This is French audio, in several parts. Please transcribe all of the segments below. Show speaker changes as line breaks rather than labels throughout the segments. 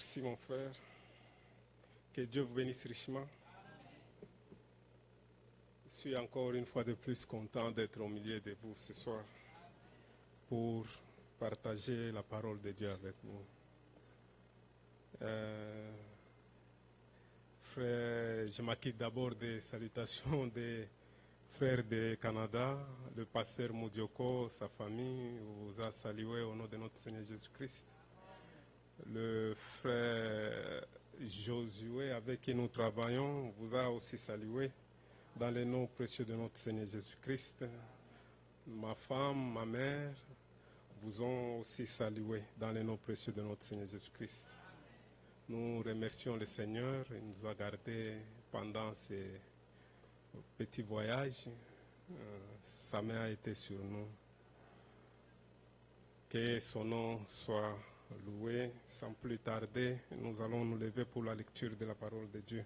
Merci mon frère. Que Dieu vous bénisse richement. Je suis encore une fois de plus content d'être au milieu de vous ce soir pour partager la parole de Dieu avec vous. Frère, je m'acquitte d'abord des salutations des frères du Canada. Le pasteur Moudioko, sa famille, vous a salué au nom de notre Seigneur Jésus-Christ. Le frère Josué, avec qui nous travaillons, vous a aussi salué dans le nom précieux de notre Seigneur Jésus-Christ. Ma femme, ma mère vous ont aussi salué dans le nom précieux de notre Seigneur Jésus-Christ. Nous remercions le Seigneur, il nous a gardés pendant ces petits voyages. Sa main a été sur nous. Que son nom soit loué. Sans plus tarder, nous allons nous lever pour la lecture de la parole de Dieu.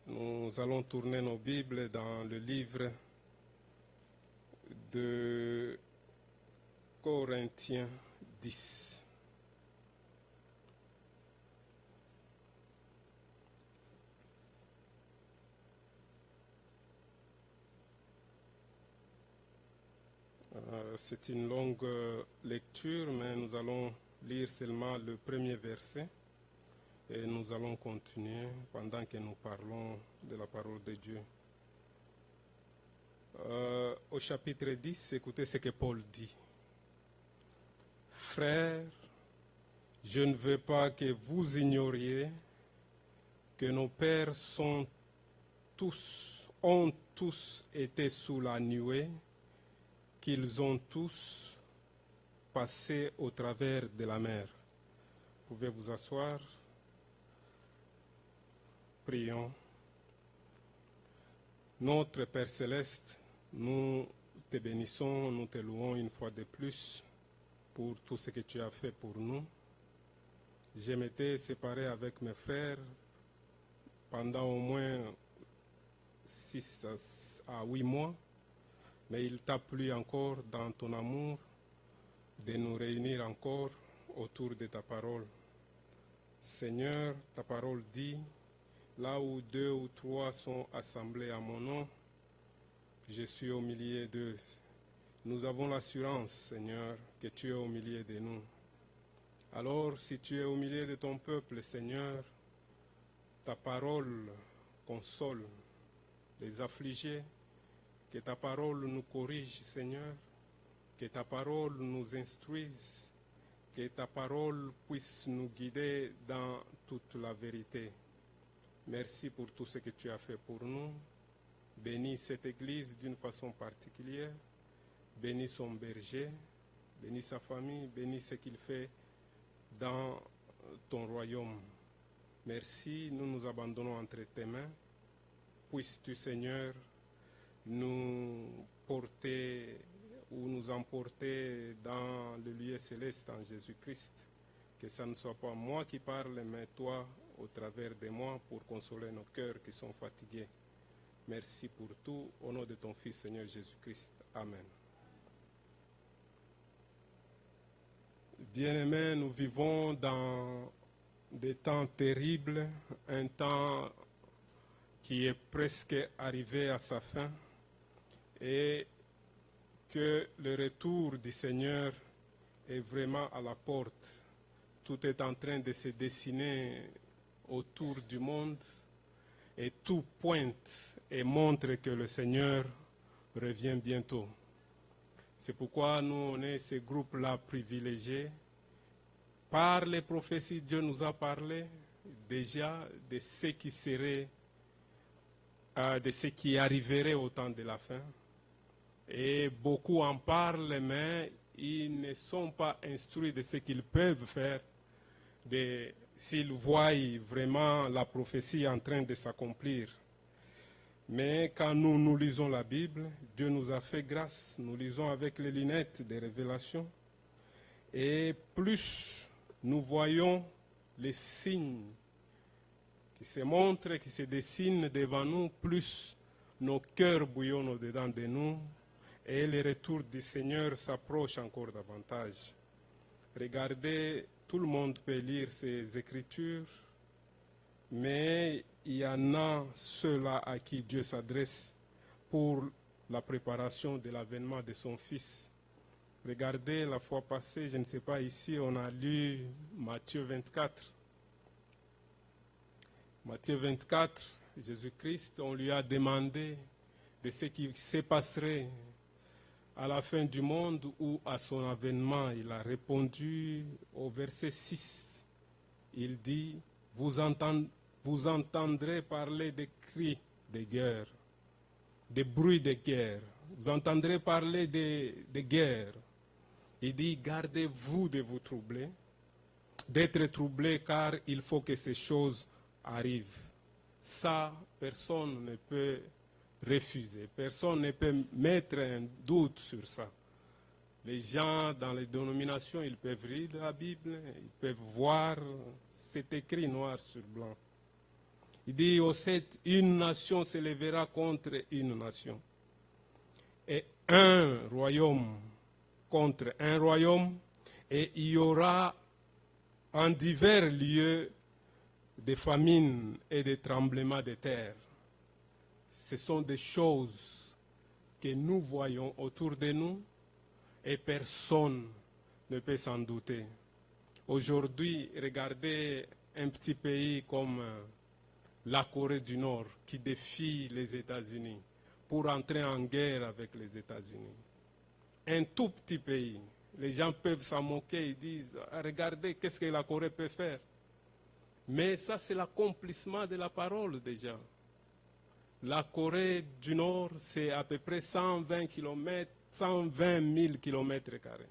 Nous allons tourner nos Bibles dans le livre de Corinthiens 10. C'est une longue lecture, mais nous allons lire seulement le premier verset et nous allons continuer pendant que nous parlons de la parole de Dieu. Au chapitre 10, écoutez ce que Paul dit. Frères, je ne veux pas que vous ignoriez que nos pères ont tous été sous la nuée, qu'ils ont tous passé au travers de la mer. Vous pouvez vous asseoir. Prions. Notre Père Céleste, nous te bénissons, nous te louons une fois de plus pour tout ce que tu as fait pour nous. Je m'étais séparé avec mes frères pendant au moins 6 à 8 mois, mais il t'a plu encore dans ton amour de nous réunir encore autour de ta parole. Seigneur, ta parole dit, là où 2 ou 3 sont assemblés à mon nom, je suis au milieu d'eux. Nous avons l'assurance, Seigneur, que tu es au milieu de nous. Alors, si tu es au milieu de ton peuple, Seigneur, ta parole console les affligés, que ta parole nous corrige, Seigneur, que ta parole nous instruise, que ta parole puisse nous guider dans toute la vérité. Merci pour tout ce que tu as fait pour nous. Bénis cette église d'une façon particulière. Bénis son berger, bénis sa famille, bénis ce qu'il fait dans ton royaume. Merci, nous nous abandonnons entre tes mains. Puisses-tu, Seigneur, nous porter ou nous emporter dans le lieu céleste en Jésus-Christ. Que ça ne soit pas moi qui parle, mais toi au travers de moi pour consoler nos cœurs qui sont fatigués. Merci pour tout. Au nom de ton Fils, Seigneur Jésus-Christ. Amen. Bien-aimés, nous vivons dans des temps terribles, un temps qui est presque arrivé à sa fin et que le retour du Seigneur est vraiment à la porte. Tout est en train de se dessiner autour du monde et tout pointe et montre que le Seigneur revient bientôt. C'est pourquoi nous, on est ce groupe-là privilégié. Par les prophéties, Dieu nous a parlé déjà de ce qui serait, de ce qui arriverait au temps de la fin. Et beaucoup en parlent, mais ils ne sont pas instruits de ce qu'ils peuvent faire, s'ils voient vraiment la prophétie en train de s'accomplir. Mais quand nous lisons la Bible, Dieu nous a fait grâce, nous lisons avec les lunettes des révélations, et plus nous voyons les signes qui se montrent, qui se dessinent devant nous, plus nos cœurs bouillonnent au-dedans de nous, et le retour du Seigneur s'approche encore davantage. Regardez, tout le monde peut lire ces Écritures, mais il y en a ceux-là à qui Dieu s'adresse pour la préparation de l'avènement de son Fils. Regardez, la fois passée, je ne sais pas, ici, on a lu Matthieu 24. Matthieu 24, Jésus-Christ, on lui a demandé de ce qui se passerait à la fin du monde ou à son avènement. Il a répondu au verset 6. Il dit, vous entendrez parler des cris de guerre, des bruits de guerre. Vous entendrez parler de guerre. Il dit, gardez-vous de vous troubler, d'être troublés, car il faut que ces choses arrivent. Ça, personne ne peut refuser. Personne ne peut mettre un doute sur ça. Les gens dans les dénominations, ils peuvent lire la Bible, ils peuvent voir, c'est écrit noir sur blanc. Il dit, au 7, une nation se lèvera contre une nation. Et un royaume contre un royaume, et il y aura en divers lieux des famines et des tremblements de terre. Ce sont des choses que nous voyons autour de nous et personne ne peut s'en douter. Aujourd'hui, regardez un petit pays comme la Corée du Nord qui défie les États-Unis pour entrer en guerre avec les États-Unis. Un tout petit pays. Les gens peuvent s'en moquer, ils disent « Regardez, qu'est-ce que la Corée peut faire ?» Mais ça, c'est l'accomplissement de la parole déjà. La Corée du Nord, c'est à peu près 120 000 kilomètres carrés.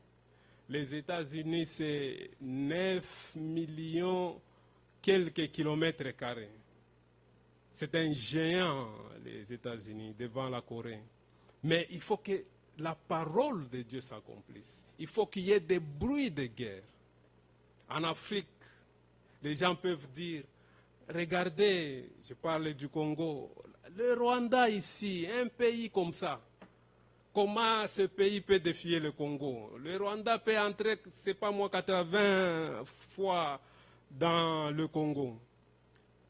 Les États-Unis, c'est 9 millions quelques kilomètres carrés. C'est un géant, les États-Unis, devant la Corée. Mais il faut que la parole de Dieu s'accomplisse. Il faut qu'il y ait des bruits de guerre. En Afrique, les gens peuvent dire, regardez, je parle du Congo, le Rwanda ici, un pays comme ça, comment ce pays peut défier le Congo? Le Rwanda peut entrer, c'est pas moi, 80 fois dans le Congo.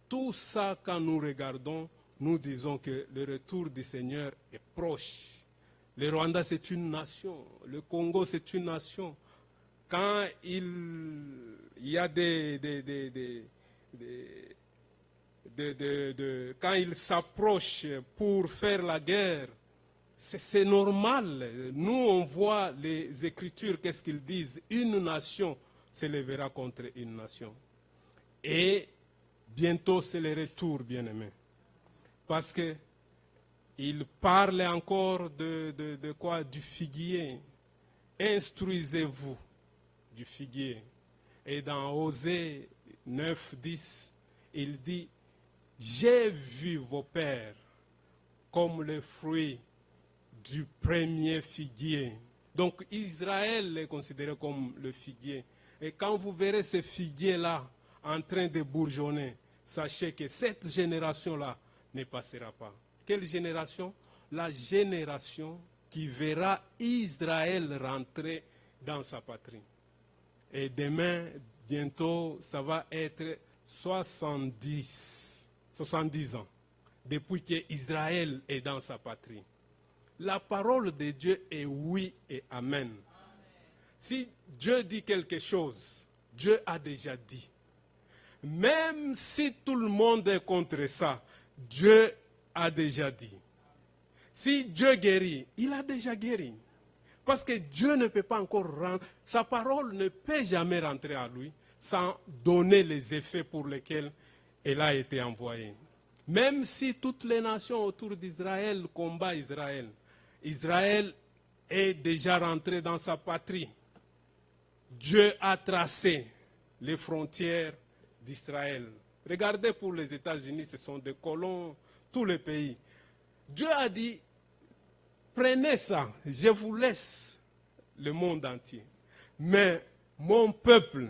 Tout ça, quand nous regardons, nous disons que le retour du Seigneur est proche. Le Rwanda, c'est une nation. Le Congo, c'est une nation. Quand il y a quand il s'approche pour faire la guerre, c'est normal. Nous, on voit les Écritures, qu'est-ce qu'ils disent? Une nation se lèvera contre une nation. Et bientôt, c'est le retour, bien-aimés. Parce que il parle encore de quoi? Du figuier. Instruisez-vous du figuier. Et dans Osée 9, 10, il dit, j'ai vu vos pères comme le fruit du premier figuier. Donc Israël est considéré comme le figuier. Et quand vous verrez ce figuier-là en train de bourgeonner, sachez que cette génération-là ne passera pas. Quelle génération? La génération qui verra Israël rentrer dans sa patrie. Et demain, bientôt, ça va être 70 ans depuis qu'Israël est dans sa patrie. La parole de Dieu est oui et amen. Si Dieu dit quelque chose, Dieu a déjà dit. Même si tout le monde est contre ça, Dieu a déjà dit. Si Dieu guérit, il a déjà guéri. Parce que Dieu ne peut pas encore rendre, sa parole ne peut jamais rentrer à lui sans donner les effets pour lesquels elle a été envoyée. Même si toutes les nations autour d'Israël combattent Israël, Israël est déjà rentré dans sa patrie. Dieu a tracé les frontières d'Israël. Regardez pour les États-Unis, ce sont des colons, tous les pays. Dieu a dit, prenez ça, je vous laisse le monde entier. Mais mon peuple,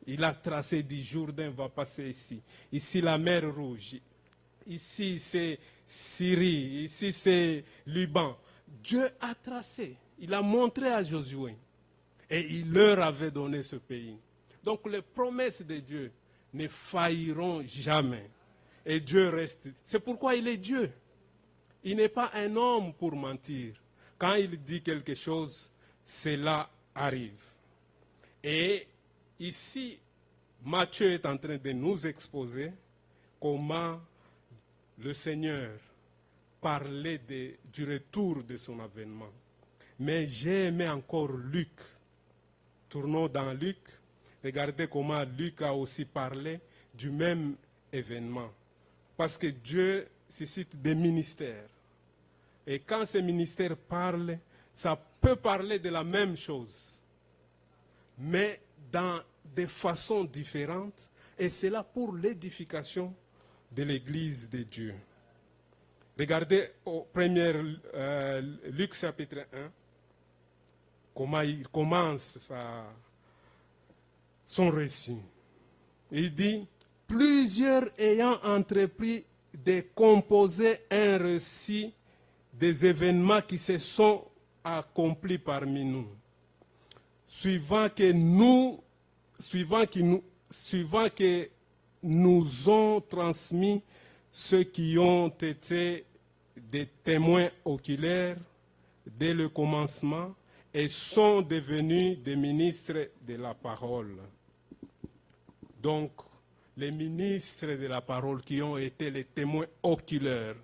il a tracé, dit Jourdain va passer ici. Ici la mer Rouge. Ici c'est Syrie, ici c'est Liban. Dieu a tracé, il a montré à Josué et il leur avait donné ce pays. Donc les promesses de Dieu ne failliront jamais. Et Dieu reste. C'est pourquoi il est Dieu. Il n'est pas un homme pour mentir. Quand il dit quelque chose, cela arrive. Et ici, Matthieu est en train de nous exposer comment le Seigneur parlait du retour de son avènement. Mais j'ai aimé encore Luc. Tournons dans Luc. Regardez comment Luc a aussi parlé du même événement. Parce que Dieu suscite des ministères. Et quand ces ministères parlent, ça peut parler de la même chose, mais dans des façons différentes. Et c'est là pour l'édification de l'Église de Dieu. Regardez au premier Luc chapitre 1, comment il commence son récit. Il dit, plusieurs ayant entrepris de composer un récit des événements qui se sont accomplis parmi nous, suivant que nous ont transmis ceux qui ont été des témoins oculaires dès le commencement et sont devenus des ministres de la parole. Donc, les ministres de la parole qui ont été les témoins oculaires,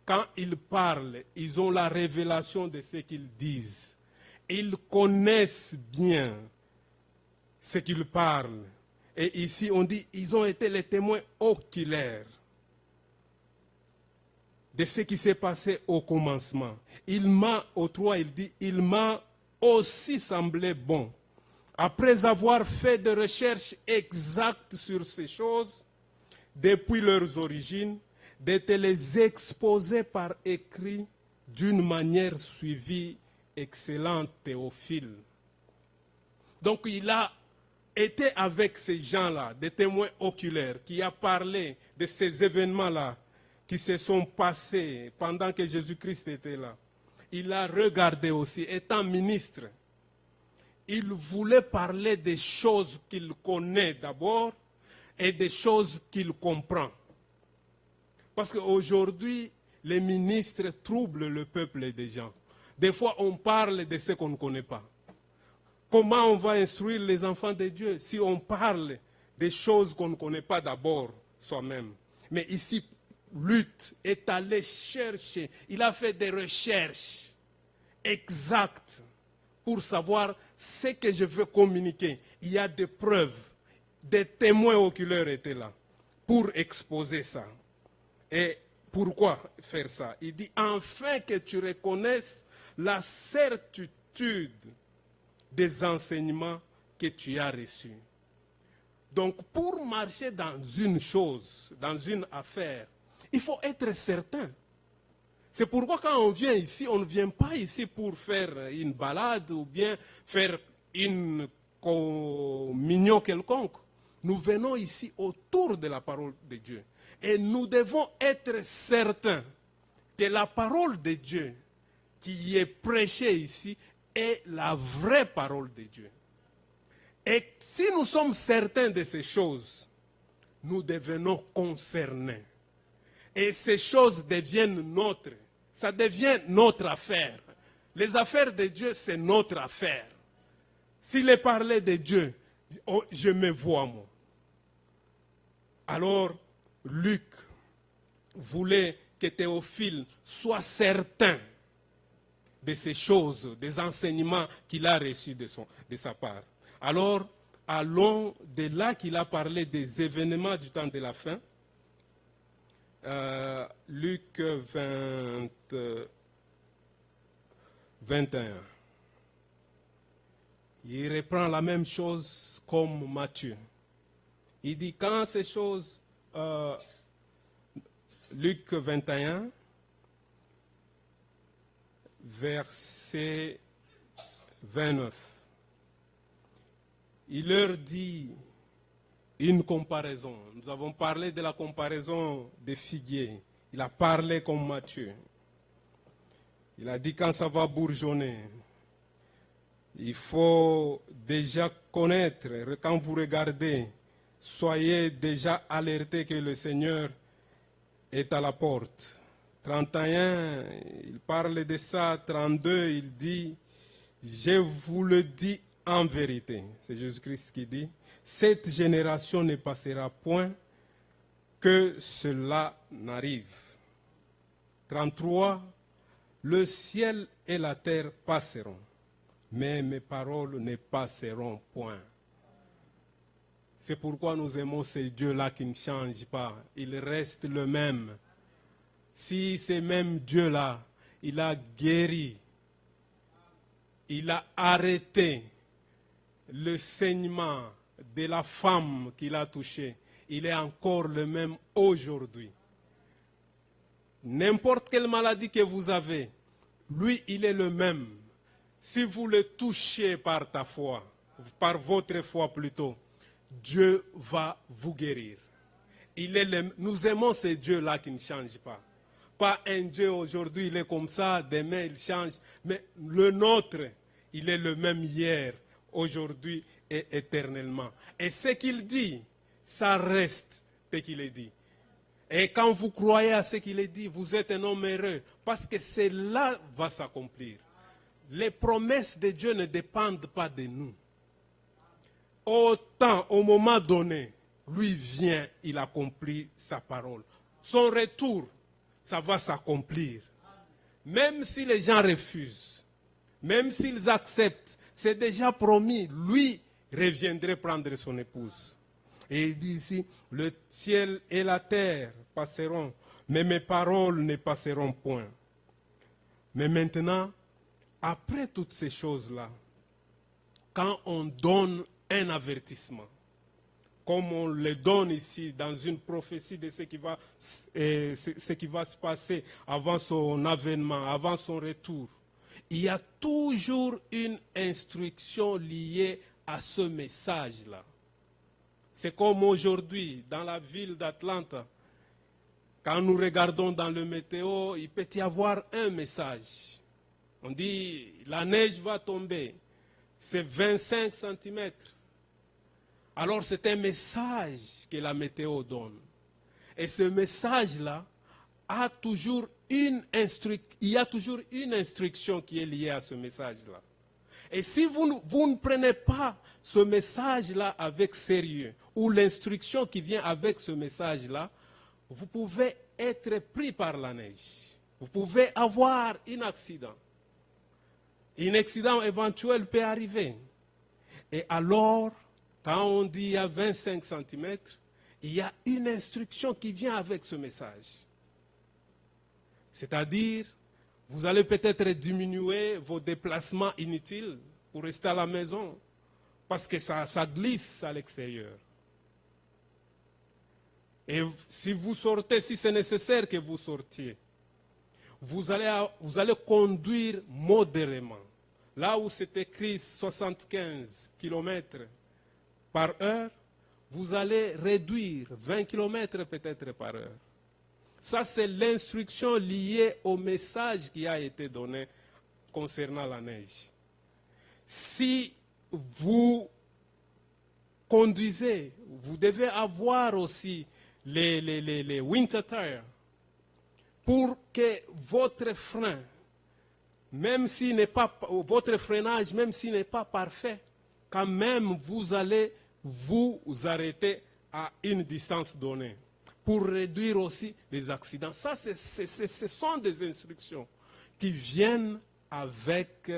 quand ils parlent, ils ont la révélation de ce qu'ils disent. Ils connaissent bien ce qu'ils parlent. Et ici, on dit, ils ont été les témoins oculaires de ce qui s'est passé au commencement. Au 3, il dit, il m'a aussi semblé bon, après avoir fait des recherches exactes sur ces choses, depuis leurs origines, de te les exposer par écrit d'une manière suivie, excellente, Théophile. Donc il a été avec ces gens-là, des témoins oculaires, qui a parlé de ces événements-là qui se sont passés pendant que Jésus-Christ était là. Il a regardé aussi, étant ministre, il voulait parler des choses qu'il connaît d'abord et des choses qu'il comprend. Parce qu'aujourd'hui, les ministres troublent le peuple des gens. Des fois, on parle de ce qu'on ne connaît pas. Comment on va instruire les enfants de Dieu si on parle des choses qu'on ne connaît pas d'abord soi-même? Mais ici, Luc est allé chercher, il a fait des recherches exactes pour savoir ce que je veux communiquer. Il y a des preuves, des témoins oculaires étaient là pour exposer ça. Et pourquoi faire ça? Il dit, afin que tu reconnaisses la certitude des enseignements que tu as reçus. Donc, pour marcher dans une chose, dans une affaire, il faut être certain. C'est pourquoi quand on vient ici, on ne vient pas ici pour faire une balade ou bien faire une communion quelconque. Nous venons ici autour de la parole de Dieu. Et nous devons être certains que la parole de Dieu qui est prêchée ici est la vraie parole de Dieu. Et si nous sommes certains de ces choses, nous devenons concernés. Et ces choses deviennent nôtres. Ça devient notre affaire. Les affaires de Dieu, c'est notre affaire. S'il est parlé de Dieu, je me vois moi. Alors, Luc voulait que Théophile soit certain de ces choses, des enseignements qu'il a reçus de sa part. Alors, allons de là qu'il a parlé des événements du temps de la fin. Luc 21. Il reprend la même chose comme Matthieu. Il dit quand ces choses, Luc 21, verset 29, il leur dit une comparaison. Nous avons parlé de la comparaison des figuiers. Il a parlé comme Matthieu. Il a dit quand ça va bourgeonner, il faut déjà connaître, quand vous regardez, soyez déjà alertés que le Seigneur est à la porte. 31, il parle de ça. 32, il dit, je vous le dis en vérité. C'est Jésus-Christ qui dit, cette génération ne passera point que cela n'arrive. 33, le ciel et la terre passeront, mais mes paroles ne passeront point. C'est pourquoi nous aimons ce Dieu-là qui ne change pas. Il reste le même. Si ce même Dieu-là, il a guéri, il a arrêté le saignement de la femme qu'il a touchée, il est encore le même aujourd'hui. N'importe quelle maladie que vous avez, lui, il est le même. Si vous le touchez par ta foi, par votre foi plutôt, Dieu va vous guérir. Nous aimons ce Dieu-là qui ne change pas. Pas un Dieu aujourd'hui, il est comme ça, demain il change. Mais le nôtre, il est le même hier, aujourd'hui et éternellement. Et ce qu'il dit, ça reste ce qu'il est dit. Et quand vous croyez à ce qu'il est dit, vous êtes un homme heureux, parce que cela va s'accomplir. Les promesses de Dieu ne dépendent pas de nous. Autant, au moment donné, lui vient, il accomplit sa parole. Son retour, ça va s'accomplir. Même si les gens refusent, même s'ils acceptent, c'est déjà promis, lui reviendrait prendre son épouse. Et il dit ici, le ciel et la terre passeront, mais mes paroles ne passeront point. Mais maintenant, après toutes ces choses-là, quand on donne un avertissement, comme on le donne ici dans une prophétie de ce qui va se passer avant son avènement, avant son retour, il y a toujours une instruction liée à ce message-là. C'est comme aujourd'hui, dans la ville d'Atlanta, quand nous regardons dans le météo, il peut y avoir un message. On dit, la neige va tomber, c'est 25 cm. Alors c'est un message que la météo donne. Et ce message-là a toujours il y a toujours une instruction qui est liée à ce message-là. Et si vous ne prenez pas ce message-là avec sérieux, ou l'instruction qui vient avec ce message-là, vous pouvez être pris par la neige. Vous pouvez avoir un accident. Un accident éventuel peut arriver. Et alors, quand on dit il y a 25 cm, il y a une instruction qui vient avec ce message. C'est-à-dire, vous allez peut-être diminuer vos déplacements inutiles pour rester à la maison, parce que ça glisse à l'extérieur. Et si vous sortez, si c'est nécessaire que vous sortiez, vous allez conduire modérément. Là où c'est écrit 75 km par heure, vous allez réduire 20 km peut-être par heure. Ça, c'est l'instruction liée au message qui a été donné concernant la neige. Si vous conduisez, vous devez avoir aussi les winter tires pour que votre frein, même s'il n'est pas, votre freinage, même s'il n'est pas parfait, quand même vous allez vous arrêter à une distance donnée pour réduire aussi les accidents. Ça, ce sont des instructions qui viennent avec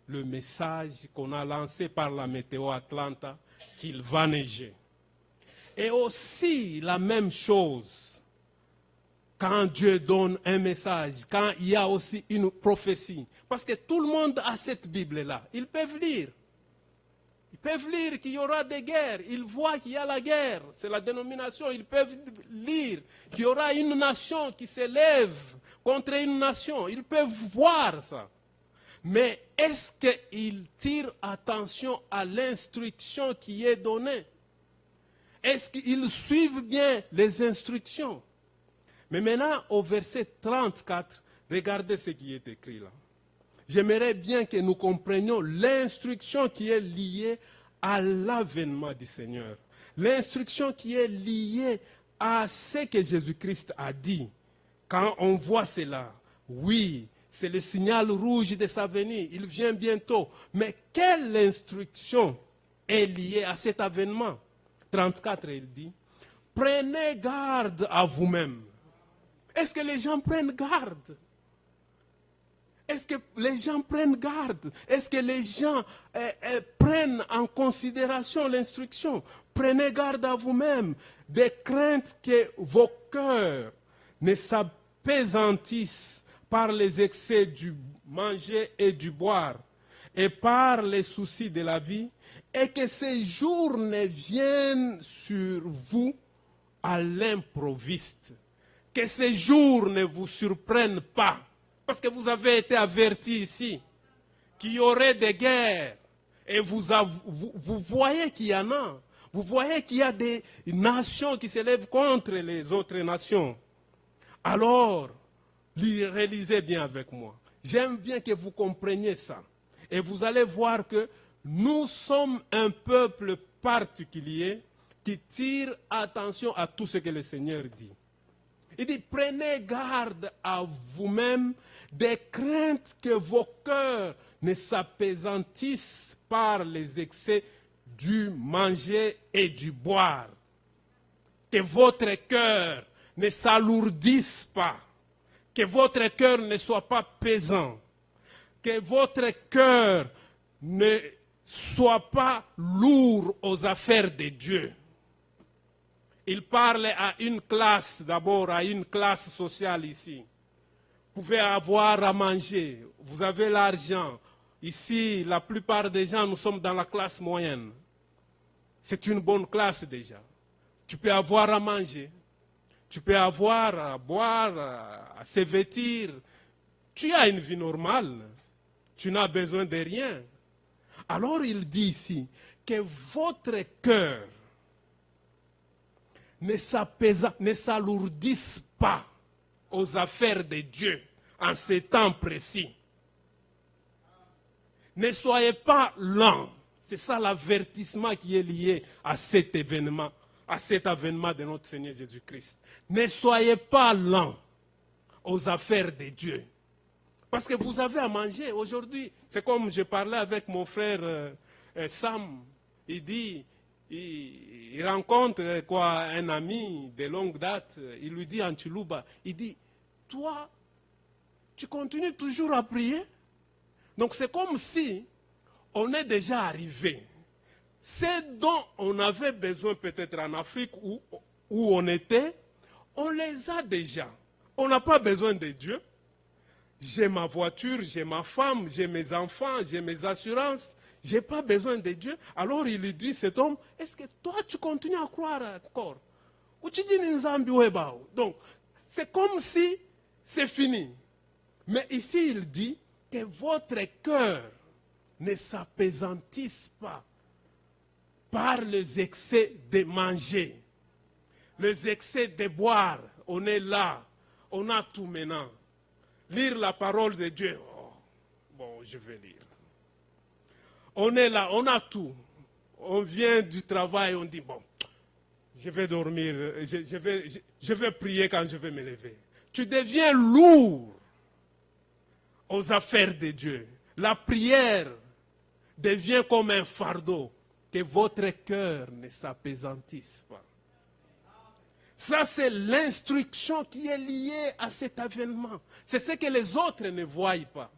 le message qu'on a lancé par la météo Atlanta qu'il va neiger. Et aussi la même chose quand Dieu donne un message, quand il y a aussi une prophétie. Parce que tout le monde a cette Bible-là. Ils peuvent lire. Ils peuvent lire qu'il y aura des guerres. Ils voient qu'il y a la guerre. C'est la dénomination. Ils peuvent lire qu'il y aura une nation qui s'élève contre une nation. Ils peuvent voir ça. Mais est-ce qu'ils tirent attention à l'instruction qui est donnée? Est-ce qu'ils suivent bien les instructions? Mais maintenant, au verset 34, regardez ce qui est écrit là. j'aimerais bien que nous comprenions l'instruction qui est liée à l'avènement du Seigneur. L'instruction qui est liée à ce que Jésus-Christ a dit. Quand on voit cela, oui, c'est le signal rouge de sa venue, il vient bientôt. Mais quelle instruction est liée à cet avènement? 34, il dit, prenez garde à vous-même. Est-ce que les gens prennent garde? Est-ce que les gens prennent garde? Est-ce que les gens prennent en considération l'instruction? Prenez garde à vous-même, de crainte que vos cœurs ne s'appesantissent par les excès du manger et du boire, et par les soucis de la vie, et que ces jours ne viennent sur vous à l'improviste. Que ces jours ne vous surprennent pas. Parce que vous avez été avertis ici qu'il y aurait des guerres. Et vous voyez qu'il y en a. Vous voyez qu'il y a des nations qui se lèvent contre les autres nations. Alors, réalisez bien avec moi. J'aime bien que vous compreniez ça. Et vous allez voir que nous sommes un peuple particulier qui tire attention à tout ce que le Seigneur dit. Il dit, prenez garde à vous-même des craintes que vos cœurs ne s'appesantissent par les excès du manger et du boire. Que votre cœur ne s'alourdisse pas. Que votre cœur ne soit pas pesant. Que votre cœur ne soit pas lourd aux affaires de Dieu. Il parle à une classe, d'abord à une classe sociale ici. Vous pouvez avoir à manger, vous avez l'argent. Ici, la plupart des gens, nous sommes dans la classe moyenne. C'est une bonne classe déjà. Tu peux avoir à manger, tu peux avoir à boire, à se vêtir. Tu as une vie normale, tu n'as besoin de rien. Alors il dit ici que votre cœur ne s'alourdisse pas aux affaires de Dieu en ces temps précis. Ne soyez pas lents. C'est ça l'avertissement qui est lié à cet événement de notre Seigneur Jésus-Christ. Ne soyez pas lents aux affaires de Dieu. Parce que vous avez à manger aujourd'hui. C'est comme je parlais avec mon frère Sam. Il dit, il rencontre un ami de longue date. Il lui dit en Chiluba, il dit, toi, tu continues toujours à prier. Donc c'est comme si on est déjà arrivé. Ce dont on avait besoin peut-être en Afrique où on était, on les a déjà. On n'a pas besoin de Dieu. J'ai ma voiture, j'ai ma femme, j'ai mes enfants, j'ai mes assurances. Je n'ai pas besoin de Dieu. Alors il lui dit, cet homme, est-ce que toi tu continues à croire encore? Ou tu dis Nzambi Webao? Donc, c'est comme si c'est fini. Mais ici il dit que votre cœur ne s'appesantisse pas par les excès de manger, les excès de boire. On est là, on a tout maintenant. Lire la parole de Dieu, oh, bon, je vais lire. On est là, on a tout. On vient du travail, on dit, bon, je vais dormir, je vais prier quand je vais me lever. Tu deviens lourd aux affaires de Dieu. La prière devient comme un fardeau. Que votre cœur ne s'appesantisse pas. Ça, c'est l'instruction qui est liée à cet avènement. C'est ce que les autres ne voient pas.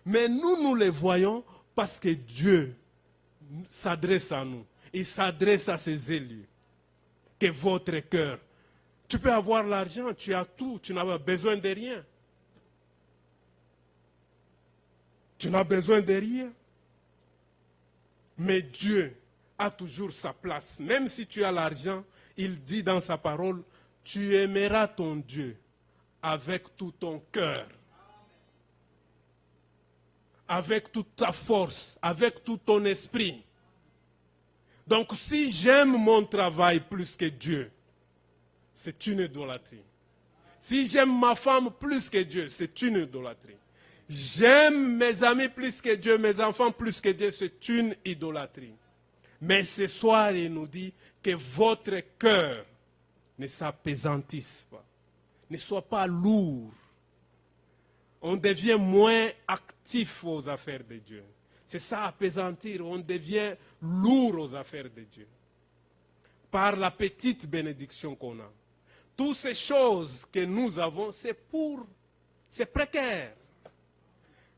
Mais nous les voyons parce que Dieu s'adresse à nous. Il s'adresse à ses élus. Que votre cœur. Tu peux avoir l'argent, tu as tout, tu n'as pas besoin de rien. Tu n'as besoin de rien. Mais Dieu a toujours sa place. Même si tu as l'argent, il dit dans sa parole, tu aimeras ton Dieu avec tout ton cœur, avec toute ta force, avec tout ton esprit. Donc si j'aime mon travail plus que Dieu, c'est une idolâtrie. Si j'aime ma femme plus que Dieu, c'est une idolâtrie. J'aime mes amis plus que Dieu, mes enfants plus que Dieu, c'est une idolâtrie. Mais ce soir, il nous dit que votre cœur ne s'appesantisse pas, ne soit pas lourd. On devient moins actif aux affaires de Dieu. C'est ça, appesantir. On devient lourd aux affaires de Dieu. Par la petite bénédiction qu'on a. Toutes ces choses que nous avons, c'est précaire.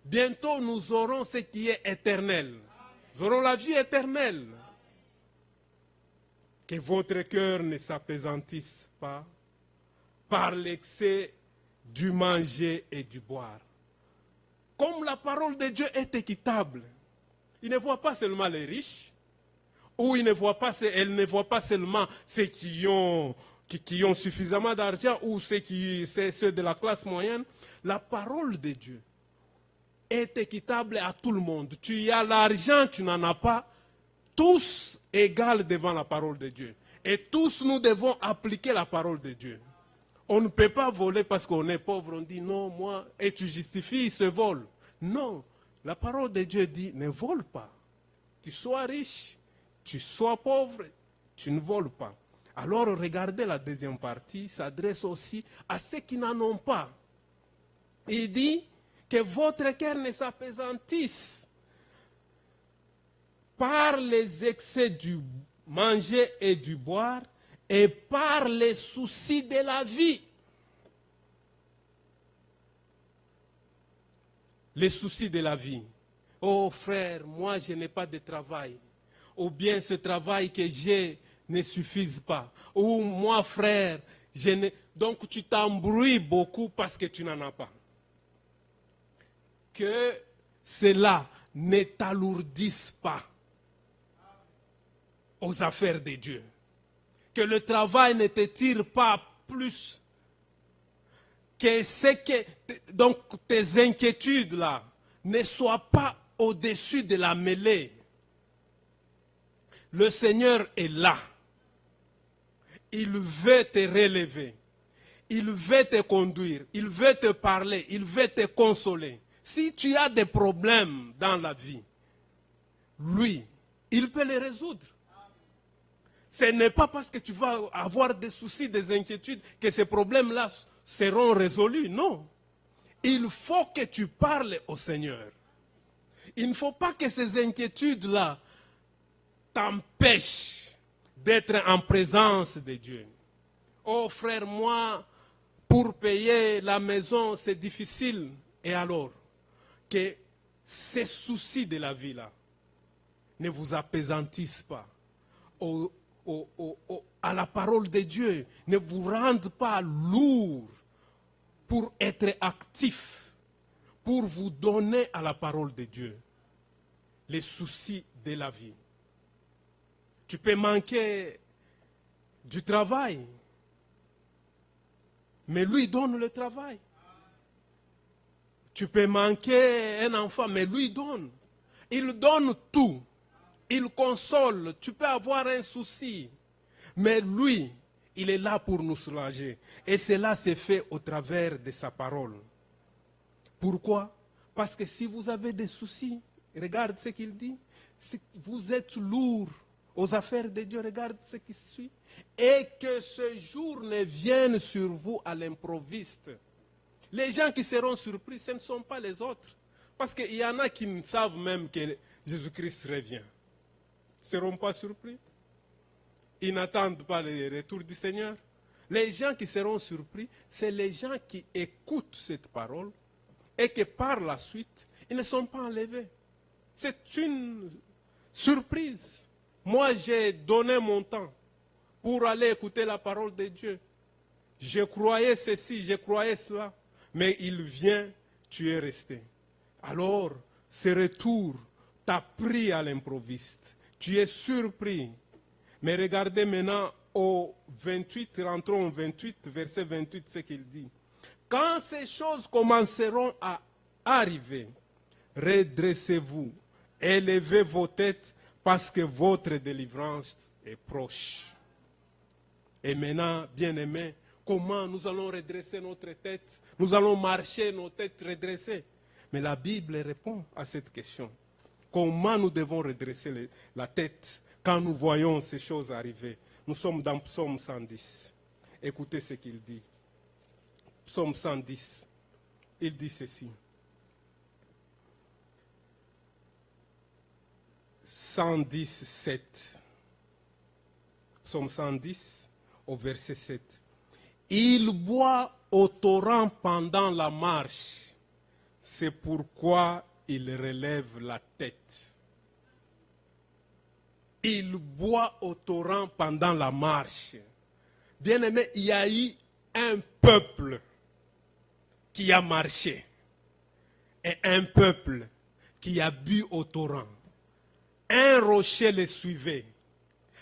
Bientôt, nous aurons ce qui est éternel. Nous aurons la vie éternelle. Que votre cœur ne s'appesantisse pas par l'excès du manger et du boire. Comme la parole de Dieu est équitable, il ne voit pas seulement les riches, ou elle ne voit pas seulement ceux qui ont suffisamment d'argent, ou ceux de la classe moyenne. La parole de Dieu est équitable à tout le monde. Tu as l'argent, tu n'en as pas, tous égaux devant la parole de Dieu. Et tous nous devons appliquer la parole de Dieu. On ne peut pas voler parce qu'on est pauvre. On dit non, moi, et tu justifies ce vol. Non, la parole de Dieu dit ne vole pas. Tu sois riche, tu sois pauvre, tu ne voles pas. Alors regardez la deuxième partie, s'adresse aussi à ceux qui n'en ont pas. Il dit que votre cœur ne s'appesantisse par les excès du manger et du boire et par les soucis de la vie. Les soucis de la vie. Oh frère, moi je n'ai pas de travail. Ou bien ce travail que j'ai ne suffise pas. Ou moi frère, donc tu t'embrouilles beaucoup parce que tu n'en as pas. Que cela ne t'alourdisse pas aux affaires de Dieu. Que le travail ne te tire pas plus. Donc tes inquiétudes là ne soient pas au-dessus de la mêlée. Le Seigneur est là. Il veut te relever. Il veut te conduire. Il veut te parler. Il veut te consoler. Si tu as des problèmes dans la vie, lui, il peut les résoudre. Ce n'est pas parce que tu vas avoir des soucis, des inquiétudes, que ces problèmes-là seront résolus. Non. Il faut que tu parles au Seigneur. Il ne faut pas que ces inquiétudes-là t'empêchent d'être en présence de Dieu. Oh frère, moi, pour payer la maison, c'est difficile. Et alors, que ces soucis de la vie-là ne vous appesantissent pas à la parole de Dieu, ne vous rendent pas lourd pour être actif, pour vous donner à la parole de Dieu les soucis de la vie. Tu peux manquer du travail, mais lui donne le travail. Tu peux manquer un enfant, mais lui donne. Il donne tout. Il console. Tu peux avoir un souci, mais lui, il est là pour nous soulager. Et cela s'est fait au travers de sa parole. Pourquoi? Parce que si vous avez des soucis, regarde ce qu'il dit. Si vous êtes lourd aux affaires de Dieu, regarde ce qui suit. Et que ce jour ne vienne sur vous à l'improviste. Les gens qui seront surpris, ce ne sont pas les autres. Parce qu'il y en a qui ne savent même que Jésus-Christ revient. Ils ne seront pas surpris. Ils n'attendent pas le retour du Seigneur. Les gens qui seront surpris, c'est les gens qui écoutent cette parole et que par la suite, ils ne sont pas enlevés. C'est une surprise. Moi, j'ai donné mon temps pour aller écouter la parole de Dieu. Je croyais ceci, je croyais cela. Mais il vient, tu es resté. Alors, ce retour t'a pris à l'improviste. Tu es surpris. Mais regardez maintenant au 28, rentrons au 28, verset 28, ce qu'il dit. Quand ces choses commenceront à arriver, redressez-vous, élevez vos têtes, parce que votre délivrance est proche. Et maintenant, bien-aimés, comment nous allons redresser notre tête? Nous allons marcher nos têtes redressées. Mais la Bible répond à cette question. Comment nous devons redresser la tête quand nous voyons ces choses arriver? Nous sommes dans Psaume 110. Écoutez ce qu'il dit. Psaume 110. Il dit ceci. 110, 7. Psaume 110, au verset 7. Il boit au torrent pendant la marche. C'est pourquoi il relève la tête. Il boit au torrent pendant la marche. Bien-aimé, il y a eu un peuple qui a marché et un peuple qui a bu au torrent. Un rocher les suivait.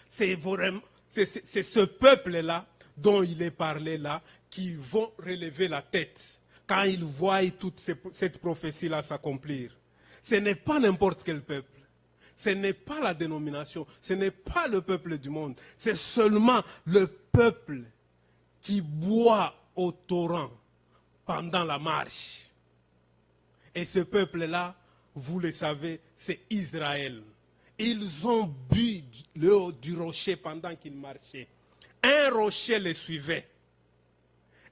C'est ce peuple-là dont il est parlé là qui vont relever la tête quand ils voient toute cette prophétie-là s'accomplir. Ce n'est pas n'importe quel peuple. Ce n'est pas la dénomination. Ce n'est pas le peuple du monde. C'est seulement le peuple qui boit au torrent pendant la marche. Et ce peuple-là, vous le savez, c'est Israël. Ils ont bu le haut du rocher pendant qu'ils marchaient. Un rocher les suivait.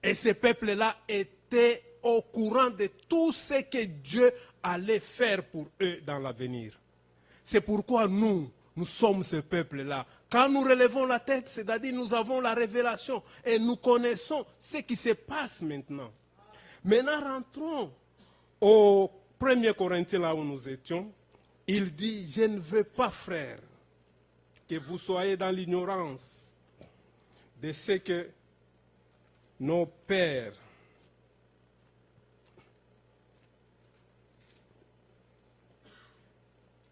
Et ce peuple-là était au courant de tout ce que Dieu allait faire pour eux dans l'avenir. C'est pourquoi nous sommes ce peuple-là. Quand nous relevons la tête, c'est-à-dire nous avons la révélation et nous connaissons ce qui se passe maintenant. Maintenant, rentrons au 1er Corinthiens, là où nous étions. Il dit, je ne veux pas, frères, que vous soyez dans l'ignorance de ce que nos pères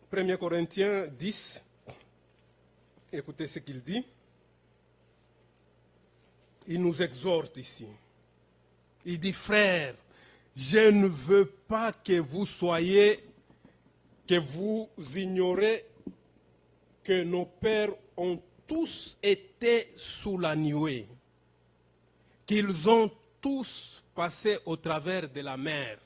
« 1 Corinthiens 10, écoutez ce qu'il dit. Il nous exhorte ici. Il dit, frères, je ne veux pas que vous ignorez que nos pères ont tous été sous la nuée, qu'ils ont tous passé au travers de la mer.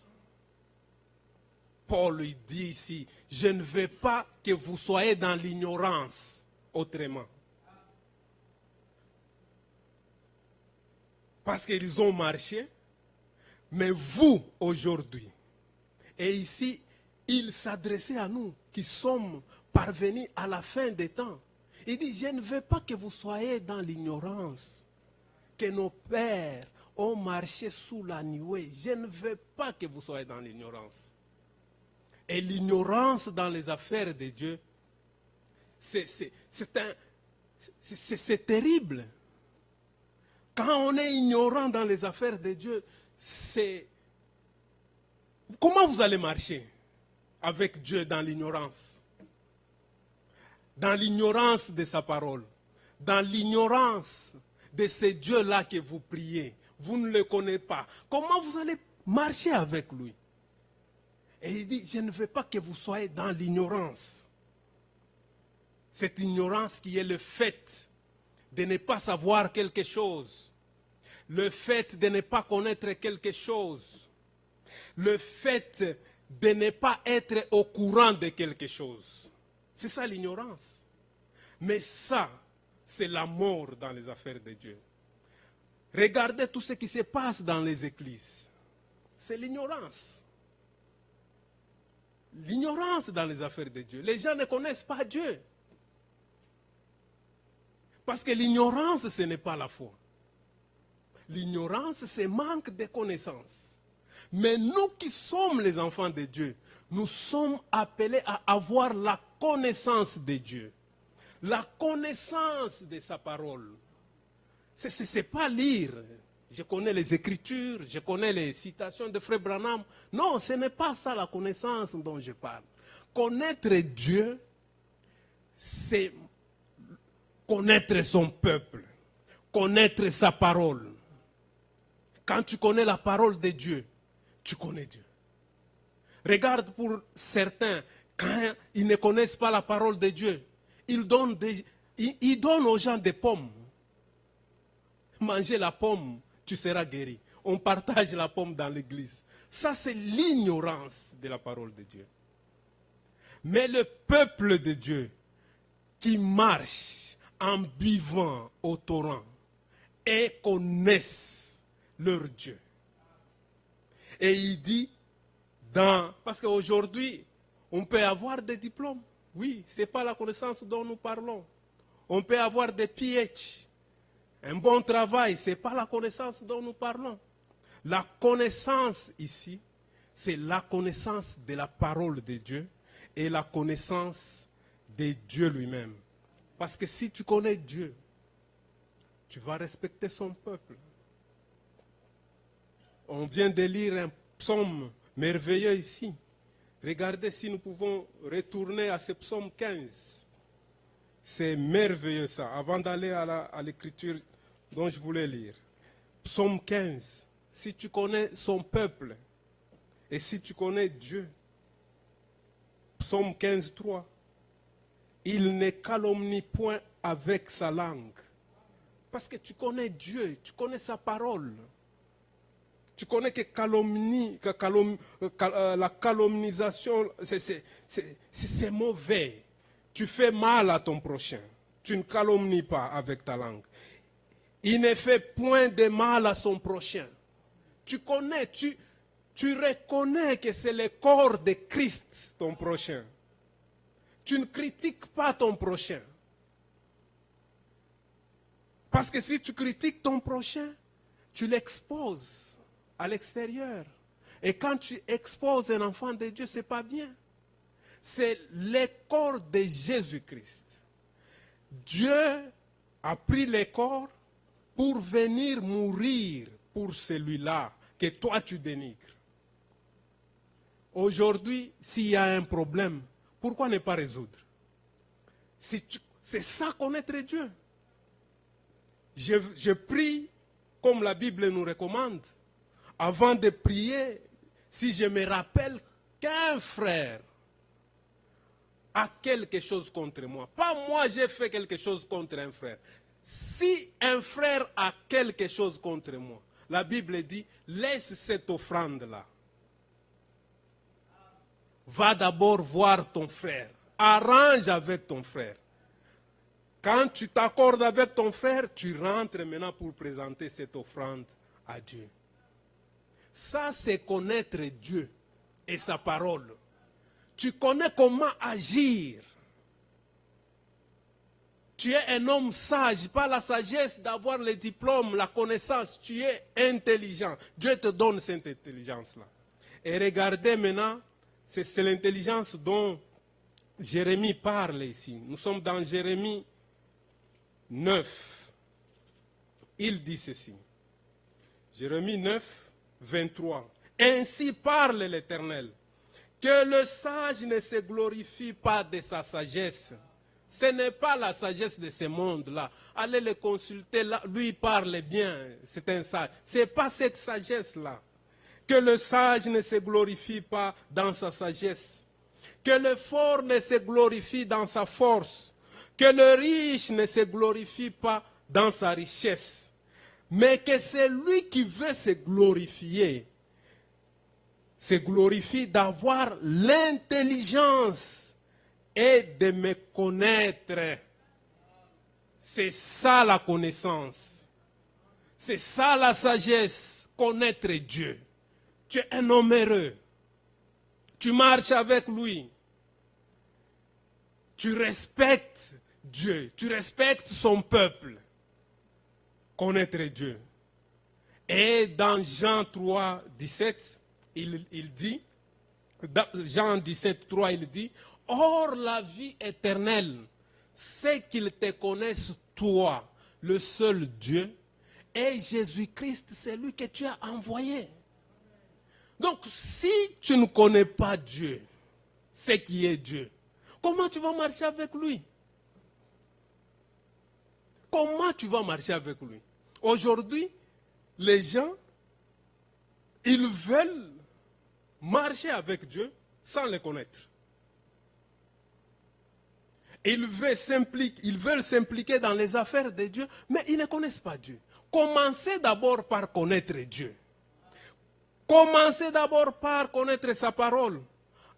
Paul lui dit ici, je ne veux pas que vous soyez dans l'ignorance autrement. Parce qu'ils ont marché, mais vous aujourd'hui, et ici, il s'adressait à nous qui sommes parvenus à la fin des temps. Il dit, je ne veux pas que vous soyez dans l'ignorance, que nos pères ont marché sous la nuée. Je ne veux pas que vous soyez dans l'ignorance. Et l'ignorance dans les affaires de Dieu, c'est terrible. Quand on est ignorant dans les affaires de Dieu, c'est... Comment vous allez marcher avec Dieu dans l'ignorance? Dans l'ignorance de sa parole. Dans l'ignorance de ce Dieu-là que vous priez. Vous ne le connaissez pas. Comment vous allez marcher avec lui? Et il dit, je ne veux pas que vous soyez dans l'ignorance. Cette ignorance qui est le fait de ne pas savoir quelque chose. Le fait de ne pas connaître quelque chose. Le fait de ne pas être au courant de quelque chose. C'est ça l'ignorance. Mais ça, c'est la mort dans les affaires de Dieu. Regardez tout ce qui se passe dans les églises. C'est l'ignorance. L'ignorance dans les affaires de Dieu. Les gens ne connaissent pas Dieu. Parce que l'ignorance, ce n'est pas la foi. L'ignorance, c'est manque de connaissance. Mais nous qui sommes les enfants de Dieu, nous sommes appelés à avoir la connaissance de Dieu. La connaissance de sa parole. Ce n'est pas lire. Je connais les Écritures, je connais les citations de Frère Branham. Non, ce n'est pas ça la connaissance dont je parle. Connaître Dieu, c'est connaître son peuple, connaître sa parole. Quand tu connais la parole de Dieu, tu connais Dieu. Regarde pour certains, quand ils ne connaissent pas la parole de Dieu, ils donnent aux gens des pommes. Manger la pomme, tu seras guéri. On partage la pomme dans l'église. Ça, c'est l'ignorance de la parole de Dieu. Mais le peuple de Dieu qui marche en buvant au torrent et connaissent leur Dieu. Et il dit, parce qu'aujourd'hui, on peut avoir des diplômes. Oui, ce n'est pas la connaissance dont nous parlons. On peut avoir des PhD. Un bon travail, ce n'est pas la connaissance dont nous parlons. La connaissance ici, c'est la connaissance de la parole de Dieu et la connaissance de Dieu lui-même. Parce que si tu connais Dieu, tu vas respecter son peuple. On vient de lire un psaume merveilleux ici. Regardez si nous pouvons retourner à ce psaume 15. C'est merveilleux ça, avant d'aller à l'écriture dont je voulais lire. Psaume 15. Si tu connais son peuple et si tu connais Dieu, Psaume 15, 3, il ne calomnie point avec sa langue. Parce que tu connais Dieu, tu connais sa parole. Tu connais que la calomnisation, c'est mauvais. Tu fais mal à ton prochain. Tu ne calomnies pas avec ta langue. Il ne fait point de mal à son prochain. Tu connais, tu reconnais que c'est le corps de Christ, ton prochain. Tu ne critiques pas ton prochain. Parce que si tu critiques ton prochain, tu l'exposes à l'extérieur. Et quand tu exposes un enfant de Dieu, ce n'est pas bien. C'est le corps de Jésus-Christ. Dieu a pris le corps pour venir mourir pour celui-là que toi tu dénigres. Aujourd'hui, s'il y a un problème, pourquoi ne pas résoudre? C'est ça connaître Dieu. Je prie comme la Bible nous recommande. Avant de prier, si je me rappelle qu'un frère a quelque chose contre moi, pas moi j'ai fait quelque chose contre un frère. Si un frère a quelque chose contre moi, la Bible dit, laisse cette offrande-là. Va d'abord voir ton frère. Arrange avec ton frère. Quand tu t'accordes avec ton frère, tu rentres maintenant pour présenter cette offrande à Dieu. Ça, c'est connaître Dieu et sa parole. Tu connais comment agir. Tu es un homme sage, pas la sagesse d'avoir le diplôme, la connaissance. Tu es intelligent. Dieu te donne cette intelligence-là. Et regardez maintenant, c'est l'intelligence dont Jérémie parle ici. Nous sommes dans Jérémie 9. Il dit ceci. Jérémie 9, 23. Ainsi parle l'Éternel, que le sage ne se glorifie pas de sa sagesse. Ce n'est pas la sagesse de ce monde-là. Allez le consulter, là, lui parle bien, c'est un sage. Ce n'est pas cette sagesse-là. Que le sage ne se glorifie pas dans sa sagesse. Que le fort ne se glorifie dans sa force. Que le riche ne se glorifie pas dans sa richesse. Mais que celui qui veut se glorifier, se glorifie d'avoir l'intelligence et de me connaître. C'est ça la connaissance. C'est ça la sagesse, connaître Dieu. Tu es un homme heureux. Tu marches avec lui. Tu respectes Dieu. Tu respectes son peuple. Connaître Dieu. Et dans Jean 3, 17, il dit, dans Jean 17, 3, il dit, or la vie éternelle, c'est qu'ils te connaissent toi, le seul Dieu, et Jésus-Christ, c'est lui que tu as envoyé. Donc, si tu ne connais pas Dieu, ce qui est Dieu, comment tu vas marcher avec lui? Comment tu vas marcher avec lui? Aujourd'hui, les gens, ils veulent marcher avec Dieu sans le connaître. Ils veulent s'impliquer dans les affaires de Dieu, mais ils ne connaissent pas Dieu. Commencez d'abord par connaître Dieu. Commencez d'abord par connaître sa parole.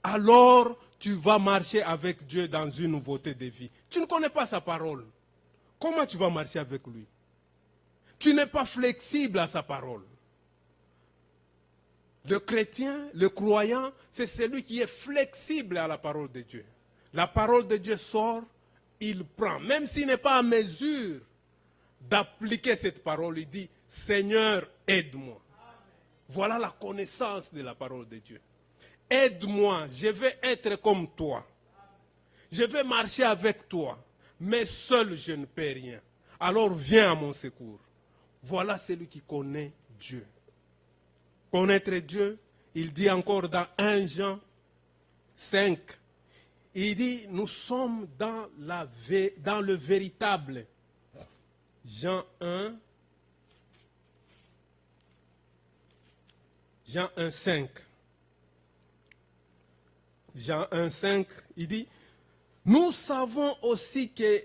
Alors, tu vas marcher avec Dieu dans une nouveauté de vie. Tu ne connais pas sa parole. Comment tu vas marcher avec lui? Tu n'es pas flexible à sa parole. Le chrétien, le croyant, c'est celui qui est flexible à la parole de Dieu. La parole de Dieu sort, il prend. Même s'il n'est pas en mesure d'appliquer cette parole, il dit, Seigneur, aide-moi. Voilà la connaissance de la parole de Dieu. Aide-moi, je vais être comme toi. Je vais marcher avec toi, mais seul je ne peux rien. Alors viens à mon secours. Voilà celui qui connaît Dieu. Connaître Dieu, il dit encore dans 1 Jean 5, il dit, nous sommes dans le véritable. Jean 1, 5. Jean 1, 5, il dit, nous savons aussi que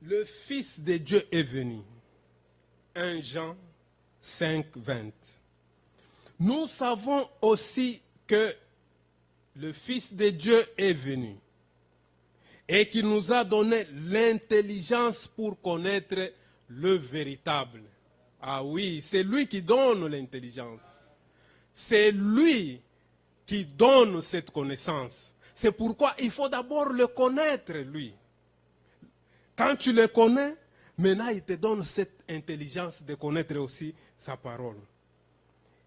le Fils de Dieu est venu. 1 Jean 5, 20. Nous savons aussi que le Fils de Dieu est venu et qu'il nous a donné l'intelligence pour connaître le véritable. Ah oui, c'est lui qui donne l'intelligence. C'est lui qui donne cette connaissance. C'est pourquoi il faut d'abord le connaître, lui. Quand tu le connais, maintenant il te donne cette intelligence de connaître aussi sa parole.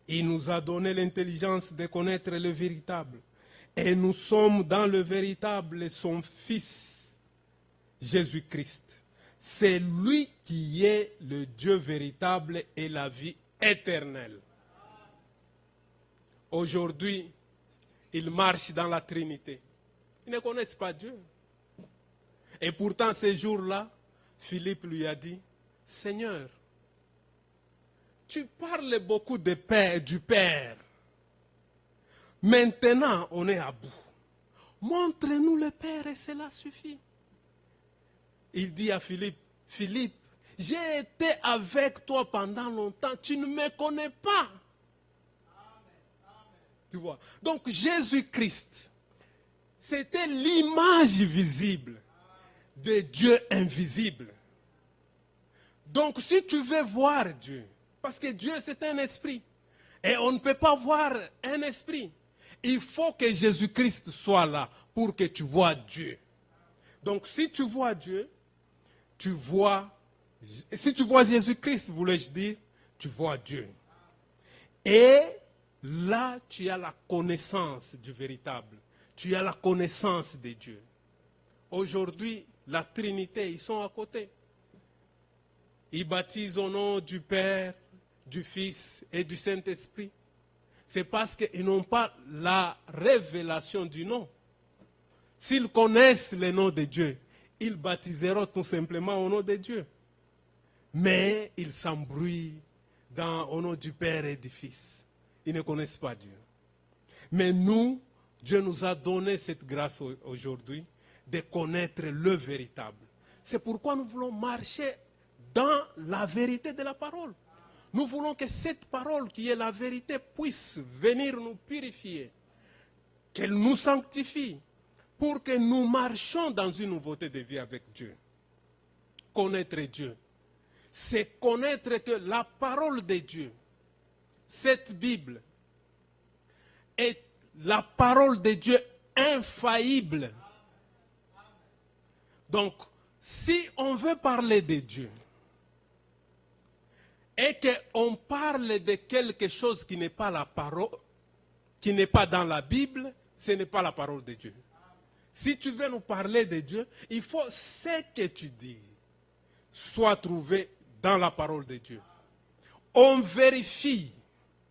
Il nous a donné l'intelligence de connaître le véritable. Et nous sommes dans le véritable, son Fils, Jésus-Christ. C'est lui qui est le Dieu véritable et la vie éternelle. Aujourd'hui, ils marchent dans la Trinité. Ils ne connaissent pas Dieu. Et pourtant, ces jours-là, Philippe lui a dit, Seigneur, tu parles beaucoup de Père, du Père. Maintenant, on est à bout. Montre-nous le Père et cela suffit. Il dit à Philippe, Philippe, j'ai été avec toi pendant longtemps, tu ne me connais pas. Tu vois. Donc Jésus-Christ, c'était l'image visible de Dieu invisible. Donc si tu veux voir Dieu, parce que Dieu c'est un esprit, et on ne peut pas voir un esprit, il faut que Jésus-Christ soit là pour que tu vois Dieu. Donc si tu vois Dieu, si tu vois Jésus-Christ, voulais-je dire, tu vois Dieu. Et là, tu as la connaissance du véritable. Tu as la connaissance de Dieu. Aujourd'hui, la Trinité, ils sont à côté. Ils baptisent au nom du Père, du Fils et du Saint-Esprit. C'est parce qu'ils n'ont pas la révélation du nom. S'ils connaissent le nom de Dieu, ils baptiseront tout simplement au nom de Dieu. Mais ils s'embrouillent au nom du Père et du Fils. Ils ne connaissent pas Dieu. Mais nous, Dieu nous a donné cette grâce aujourd'hui de connaître le véritable. C'est pourquoi nous voulons marcher dans la vérité de la parole. Nous voulons que cette parole qui est la vérité puisse venir nous purifier, qu'elle nous sanctifie, pour que nous marchions dans une nouveauté de vie avec Dieu. Connaître Dieu, c'est connaître que la parole de Dieu, cette Bible, est la parole de Dieu infaillible. Donc, si on veut parler de Dieu, et qu'on parle de quelque chose qui n'est pas la parole, qui n'est pas dans la Bible, ce n'est pas la parole de Dieu. Si tu veux nous parler de Dieu, il faut ce que tu dis soit trouvé dans la parole de Dieu. On vérifie,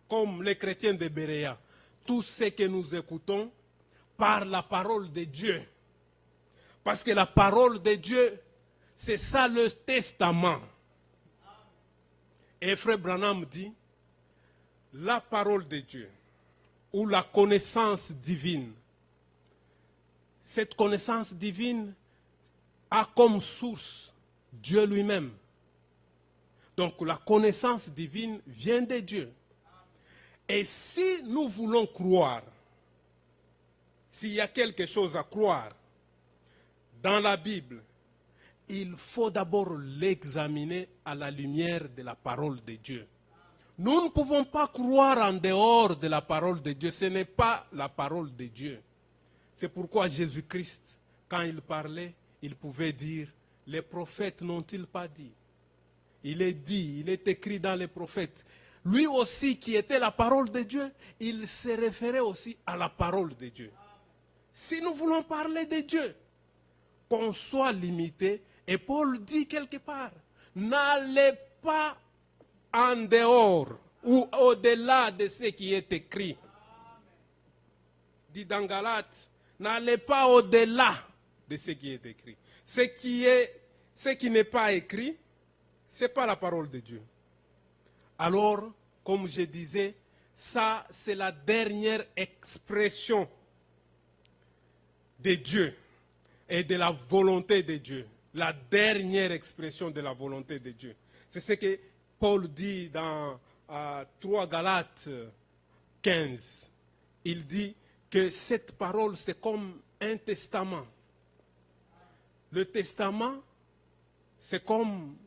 comme les chrétiens de Béréa, tout ce que nous écoutons par la parole de Dieu. Parce que la parole de Dieu, c'est ça le testament. Et Frère Branham dit, la parole de Dieu, ou la connaissance divine, cette connaissance divine a comme source Dieu lui-même. Donc la connaissance divine vient de Dieu. Et si nous voulons croire, s'il y a quelque chose à croire dans la Bible, il faut d'abord l'examiner à la lumière de la parole de Dieu. Nous ne pouvons pas croire en dehors de la parole de Dieu. Ce n'est pas la parole de Dieu. C'est pourquoi Jésus-Christ, quand il parlait, il pouvait dire, les prophètes n'ont-ils pas dit? Il est dit, il est écrit dans les prophètes. Lui aussi qui était la parole de Dieu, il se référait aussi à la parole de Dieu. Si nous voulons parler de Dieu, qu'on soit limité, et Paul dit quelque part, n'allez pas en dehors ou au-delà de ce qui est écrit. Dit dans Galates, n'allez pas au-delà de ce qui est écrit. Ce qui n'est pas écrit, ce n'est pas la parole de Dieu. Alors, comme je disais, ça c'est la dernière expression de Dieu et de la volonté de Dieu. La dernière expression de la volonté de Dieu. C'est ce que Paul dit dans 3 Galates 15. Il dit que cette parole c'est comme un testament. Le testament, c'est comme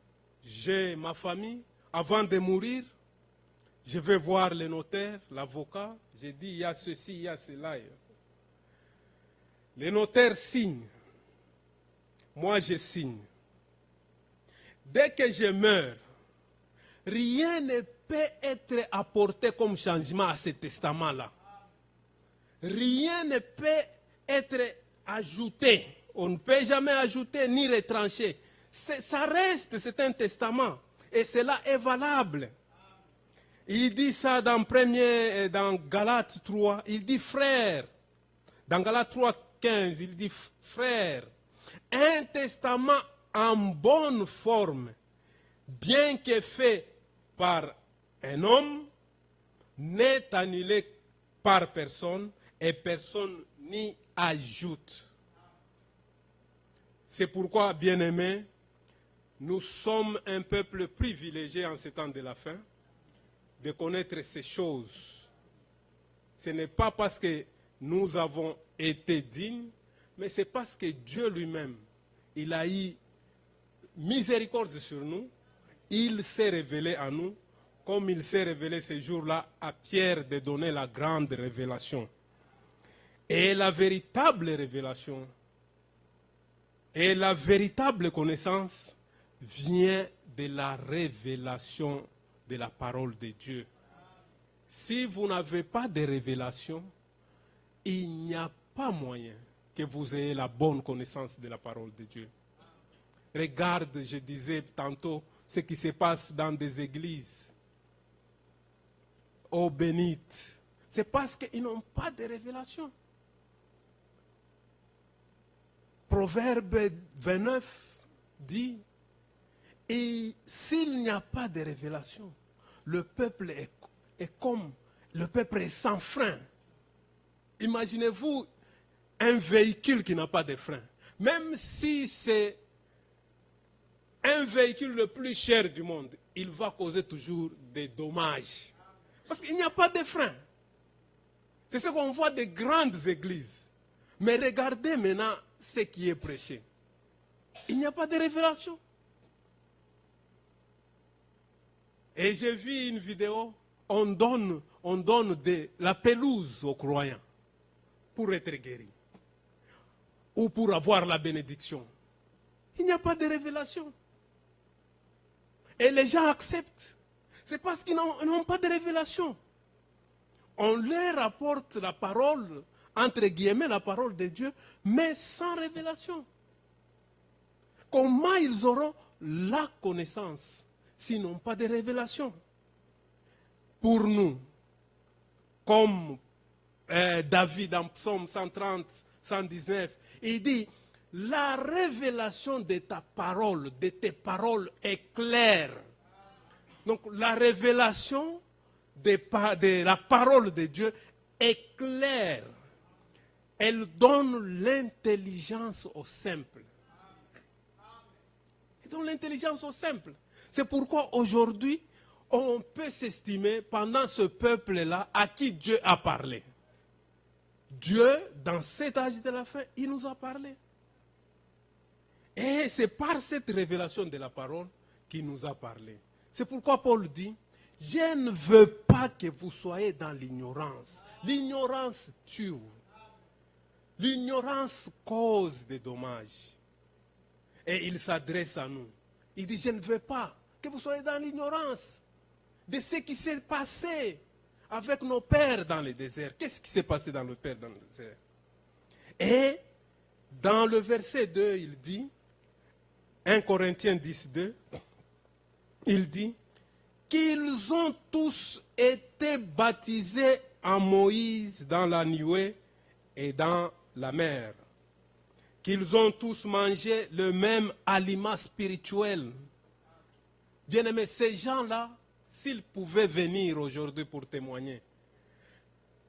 j'ai ma famille, avant de mourir, je vais voir le notaire, l'avocat, j'ai dit il y a ceci, il y a cela. Le notaire signe, moi je signe. Dès que je meurs, rien ne peut être apporté comme changement à ce testament-là. Rien ne peut être ajouté. On ne peut jamais ajouter ni retrancher. Ça reste, c'est un testament. Et cela est valable. Il dit ça dans Galates 3. Il dit frère. Dans Galates 3, 15, il dit frère. Un testament en bonne forme, bien que fait par un homme, n'est annulé par personne et personne n'y ajoute. C'est pourquoi, bien-aimés, nous sommes un peuple privilégié en ce temps de la fin de connaître ces choses. Ce n'est pas parce que nous avons été dignes, mais c'est parce que Dieu lui-même, il a eu miséricorde sur nous, il s'est révélé à nous, comme il s'est révélé ce jour-là à Pierre de donner la grande révélation. Et la véritable révélation, et la véritable connaissance vient de la révélation de la parole de Dieu. Si vous n'avez pas de révélation, il n'y a pas moyen que vous ayez la bonne connaissance de la parole de Dieu. Regarde, je disais tantôt, ce qui se passe dans des églises. Oh bénite, c'est parce qu'ils n'ont pas de révélation. Proverbe 29 dit, et s'il n'y a pas de révélation, le peuple est sans frein. Imaginez-vous un véhicule qui n'a pas de frein. Même si c'est un véhicule le plus cher du monde, il va causer toujours des dommages. Parce qu'il n'y a pas de frein. C'est ce qu'on voit des grandes églises. Mais regardez maintenant ce qui est prêché. Il n'y a pas de révélation. Et j'ai vu une vidéo, on donne de la pelouse aux croyants pour être guéris ou pour avoir la bénédiction. Il n'y a pas de révélation. Et les gens acceptent. C'est parce qu'ils n'ont pas de révélation. On leur apporte la parole, entre guillemets, la parole de Dieu, mais sans révélation. Comment ils auront la connaissance s'ils n'ont pas de révélation? Pour nous, comme David dans Psaume 130, 119, il dit, la révélation de ta parole, de tes paroles est claire. Donc la révélation de la parole de Dieu est claire. Elle donne l'intelligence au simple. Elle donne l'intelligence au simple. C'est pourquoi aujourd'hui, on peut s'estimer pendant ce peuple-là à qui Dieu a parlé. Dieu, dans cet âge de la fin, il nous a parlé. Et c'est par cette révélation de la parole qu'il nous a parlé. C'est pourquoi Paul dit, je ne veux pas que vous soyez dans l'ignorance. L'ignorance tue. L'ignorance cause des dommages. Et il s'adresse à nous. Il dit, je ne veux pas que vous soyez dans l'ignorance de ce qui s'est passé avec nos pères dans le désert. Qu'est-ce qui s'est passé dans le père dans le désert? Et dans le verset 2, il dit, 1 Corinthiens 10, 2, il dit qu'ils ont tous été baptisés en Moïse dans la nuée et dans la mer. Qu'ils ont tous mangé le même aliment spirituel. Bien-aimés, ces gens-là, s'ils pouvaient venir aujourd'hui pour témoigner,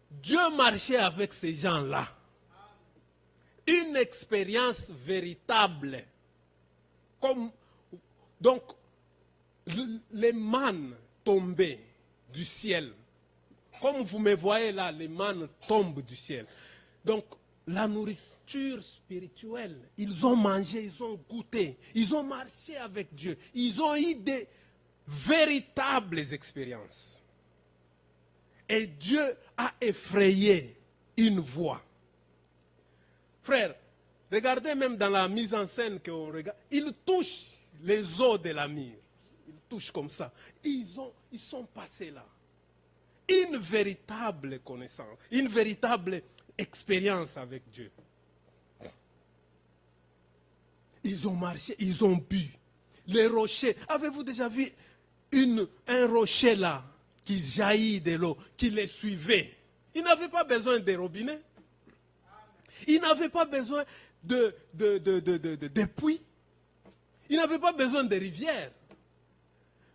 Dieu marchait avec ces gens-là. Une expérience véritable. Donc, les mannes tombaient du ciel. Comme vous me voyez là, les mannes tombent du ciel. Donc, la nourriture spirituelle, ils ont mangé, ils ont goûté, ils ont marché avec Dieu. Ils ont eu des véritables expériences. Et Dieu a effrayé une voix. Frère, regardez même dans la mise en scène qu'on regarde, il touche les os de la mire. Il touche comme ça. Ils sont passés là. Une véritable connaissance, une véritable expérience avec Dieu. Ils ont marché, ils ont bu. Les rochers, avez-vous déjà vu un rocher là qui jaillit de l'eau, qui les suivait? Ils n'avaient pas besoin de robinets. Ils n'avaient pas besoin de puits. Ils n'avaient pas besoin de rivières.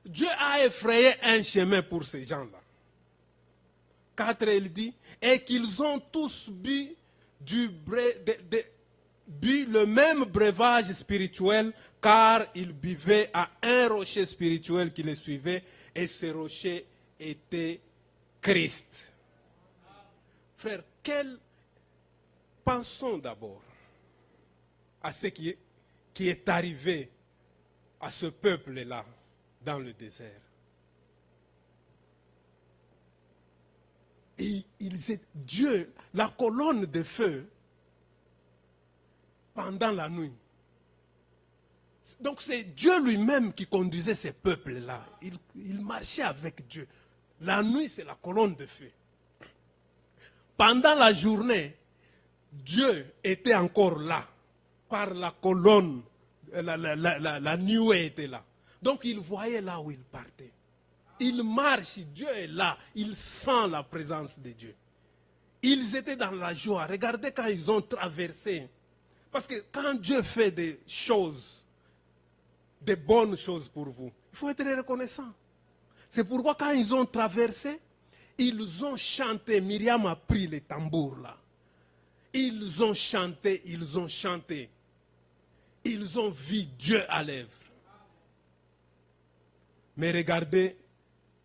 Dieu a effrayé un chemin pour ces gens-là. 4, il dit, et qu'ils ont tous bu, bu le même breuvage spirituel, car ils buvaient à un rocher spirituel qui les suivait, et ce rocher était Christ. Frère, pensons d'abord à ce qui est arrivé à ce peuple-là dans le désert. Et Dieu, la colonne de feu, pendant la nuit. Donc c'est Dieu lui-même qui conduisait ces peuples-là. Il marchait avec Dieu. La nuit, c'est la colonne de feu. Pendant la journée, Dieu était encore là, par la colonne, la nuée était là. Donc il voyait là où il partait. Il marche, Dieu est là, il sent la présence de Dieu. Ils étaient dans la joie. Regardez quand ils ont traversé. Parce que quand Dieu fait des choses, des bonnes choses pour vous, il faut être reconnaissant. C'est pourquoi quand ils ont traversé, ils ont chanté. Myriam a pris les tambours là. Ils ont chanté, ils ont chanté. Ils ont vu Dieu à l'œuvre. Mais regardez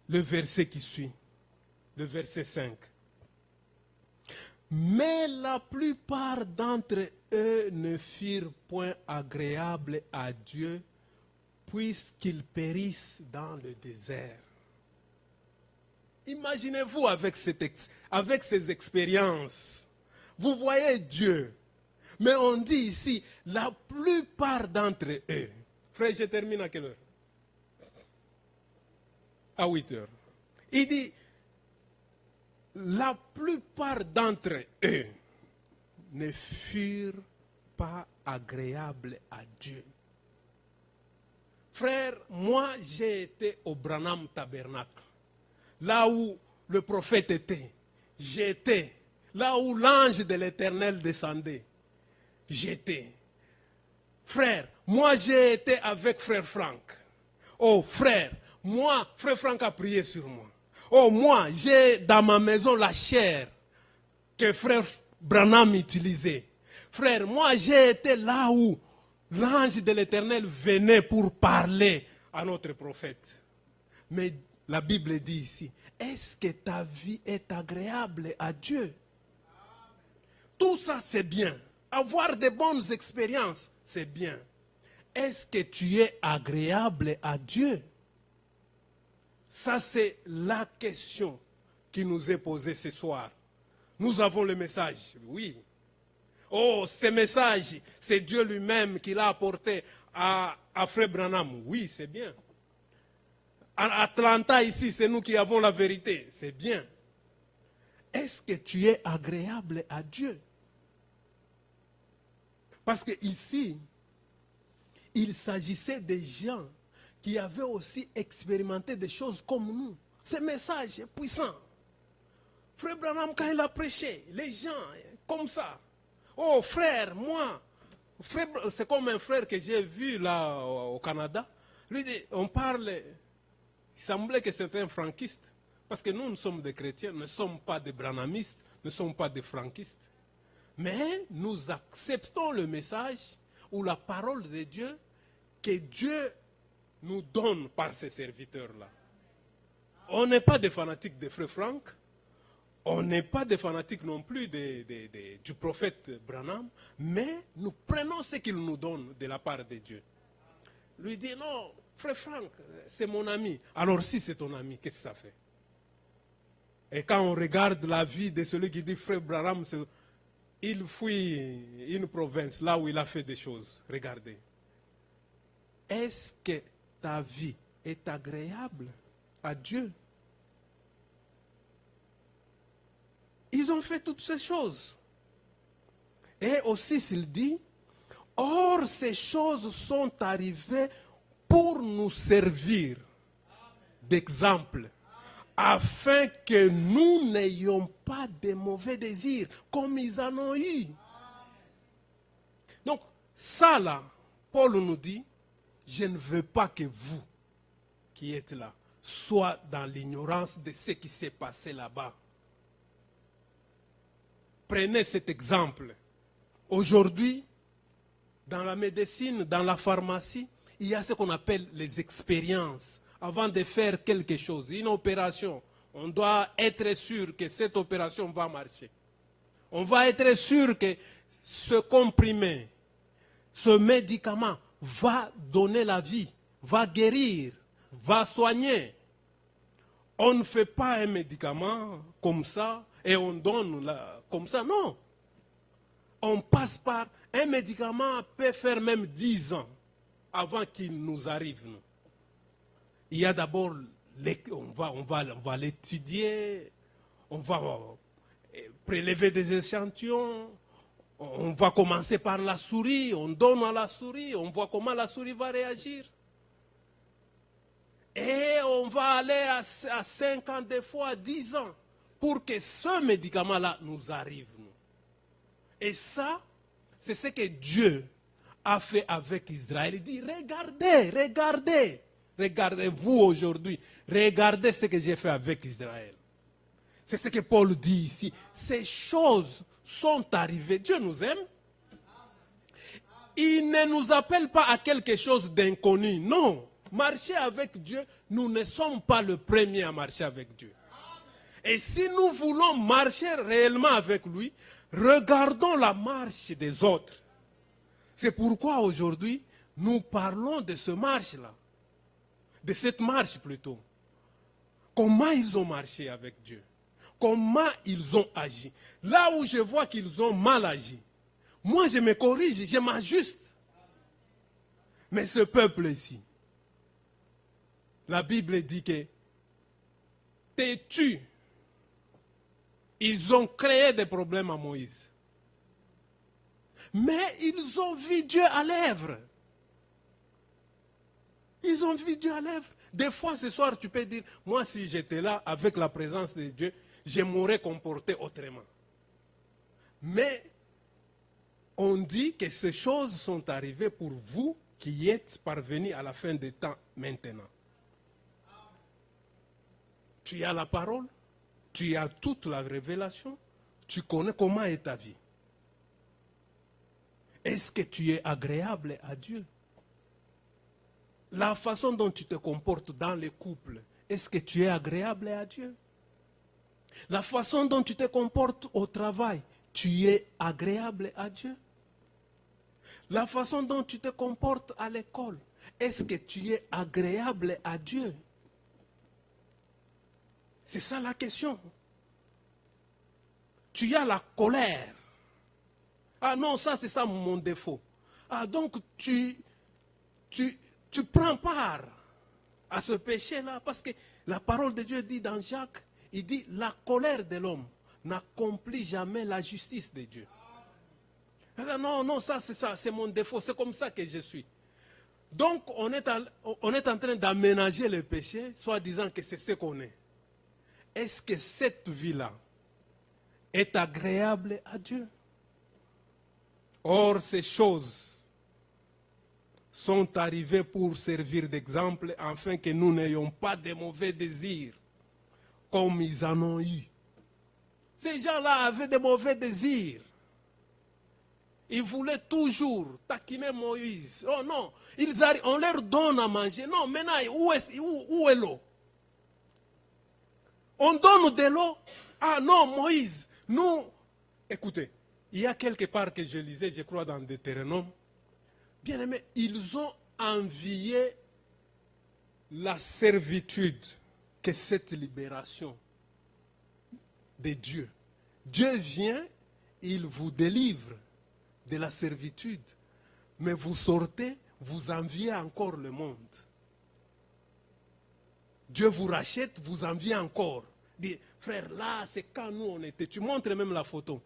le verset qui suit, le verset 5. Mais la plupart d'entre eux ne furent point agréables à Dieu, puisqu'ils périssent dans le désert. Imaginez-vous avec ces expériences. Vous voyez Dieu. Mais on dit ici, la plupart d'entre eux. Frère, je termine à quelle heure? À 8 heures. Il dit, la plupart d'entre eux ne furent pas agréables à Dieu. Frère, moi j'ai été au Branham Tabernacle, là où le prophète était. J'étais là où l'ange de l'Éternel descendait. J'étais. Frère, moi j'ai été avec frère Franck. Oh frère, moi, frère Franck a prié sur moi. Oh moi, j'ai dans ma maison la chair que frère Branham utilisait. Frère, moi j'ai été là où l'ange de l'Éternel venait pour parler à notre prophète. Mais
La Bible dit ici, est-ce que ta vie est agréable à Dieu? Tout ça, c'est bien. Avoir de bonnes expériences, c'est bien. Est-ce que tu es agréable à Dieu? Ça, c'est la question qui nous est posée ce soir. Nous avons le message, oui. Oh, ce message, c'est Dieu lui-même qui l'a apporté à Frère Branham. Oui, c'est bien. À Atlanta, ici, c'est nous qui avons la vérité. C'est bien. Est-ce que tu es agréable à Dieu? Parce que ici, il s'agissait des gens qui avaient aussi expérimenté des choses comme nous. Ce message est puissant. Frère Branham, quand il a prêché, les gens, comme ça. Oh frère, moi, c'est comme un frère que j'ai vu là au Canada. Lui dit, on parle, il semblait que c'était un franquiste. Parce que nous sommes des chrétiens, nous ne sommes pas des branhamistes, nous ne sommes pas des franquistes. Mais nous acceptons le message ou la parole de Dieu que Dieu nous donne par ces serviteurs-là. On n'est pas des fanatiques de Frère Franck, on n'est pas des fanatiques non plus du prophète Branham, mais nous prenons ce qu'il nous donne de la part de Dieu. Lui dit, non, Frère Franck, c'est mon ami. Alors si c'est ton ami, qu'est-ce que ça fait? Et quand on regarde la vie de celui qui dit Frère Branham, il fuit une province là où il a fait des choses. Regardez. Est-ce que ta vie est agréable à Dieu? Ils ont fait toutes ces choses. Et aussi, s'il dit, or ces choses sont arrivées pour nous servir d'exemple, afin que nous n'ayons pas de mauvais désirs, comme ils en ont eu. Donc, ça là, Paul nous dit, je ne veux pas que vous, qui êtes là, soyez dans l'ignorance de ce qui s'est passé là-bas. Prenez cet exemple. Aujourd'hui, dans la médecine, dans la pharmacie, il y a ce qu'on appelle les expériences. Avant de faire quelque chose, une opération, on doit être sûr que cette opération va marcher. On va être sûr que ce comprimé, ce médicament va donner la vie, va guérir, va soigner. On ne fait pas un médicament comme ça et on donne comme ça, non. On passe par un médicament peut faire même 10 ans avant qu'il nous arrive. Nous. Il y a d'abord, on va l'étudier, on va prélever des échantillons, on va commencer par la souris, on donne à la souris, on voit comment la souris va réagir. Et on va aller à 5 ans, des fois à 10 ans, pour que ce médicament-là nous arrive. Nous. Et ça, c'est ce que Dieu a fait avec Israël. Il dit, regardez, regardez, regardez-vous aujourd'hui, regardez ce que j'ai fait avec Israël. C'est ce que Paul dit ici. Ces choses sont arrivées. Dieu nous aime. Il ne nous appelle pas à quelque chose d'inconnu. Non. Marcher avec Dieu, nous ne sommes pas le premier à marcher avec Dieu. Et si nous voulons marcher réellement avec lui, regardons la marche des autres. C'est pourquoi aujourd'hui, nous parlons de ce marche-là. De cette marche plutôt. Comment ils ont marché avec Dieu. Comment ils ont agi. Là où je vois qu'ils ont mal agi, moi je me corrige, je m'ajuste. Mais ce peuple ici, la Bible dit que têtus, ils ont créé des problèmes à Moïse. Mais ils ont vu Dieu à l'œuvre. Ils ont vu Dieu à l'œuvre. Des fois, ce soir, tu peux dire, moi, si j'étais là avec la présence de Dieu, je m'aurais comporté autrement. Mais on dit que ces choses sont arrivées pour vous qui êtes parvenus à la fin des temps maintenant. Tu as la parole, tu as toute la révélation, tu connais comment est ta vie. Est-ce que tu es agréable à Dieu? La façon dont tu te comportes dans les couples, est-ce que tu es agréable à Dieu? La façon dont tu te comportes au travail, tu es agréable à Dieu? La façon dont tu te comportes à l'école, est-ce que tu es agréable à Dieu? C'est ça la question. Tu as la colère. Ah non, ça c'est ça mon défaut. Ah donc tu prends part à ce péché-là parce que la parole de Dieu dit dans Jacques, il dit la colère de l'homme n'accomplit jamais la justice de Dieu. Ah non, non, ça c'est ça, c'est mon défaut, c'est comme ça que je suis. Donc on est en train d'aménager le péché, soit disant que c'est ce qu'on est. Est-ce que cette vie-là est agréable à Dieu? Or, ces choses sont arrivées pour servir d'exemple afin que nous n'ayons pas de mauvais désirs comme ils en ont eu. Ces gens-là avaient de mauvais désirs. Ils voulaient toujours taquiner Moïse. Oh non, on leur donne à manger. Non, maintenant, où est l'eau? On donne de l'eau. Ah non, Moïse, nous... Écoutez, il y a quelque part que je lisais, je crois dans Deutéronome. Bien aimé, ils ont envié la servitude que cette libération de Dieu. Dieu vient, il vous délivre de la servitude. Mais vous sortez, vous enviez encore le monde. Dieu vous rachète, vous enviez encore. Dit, frère, là, c'est quand nous on était. Tu montres même la photo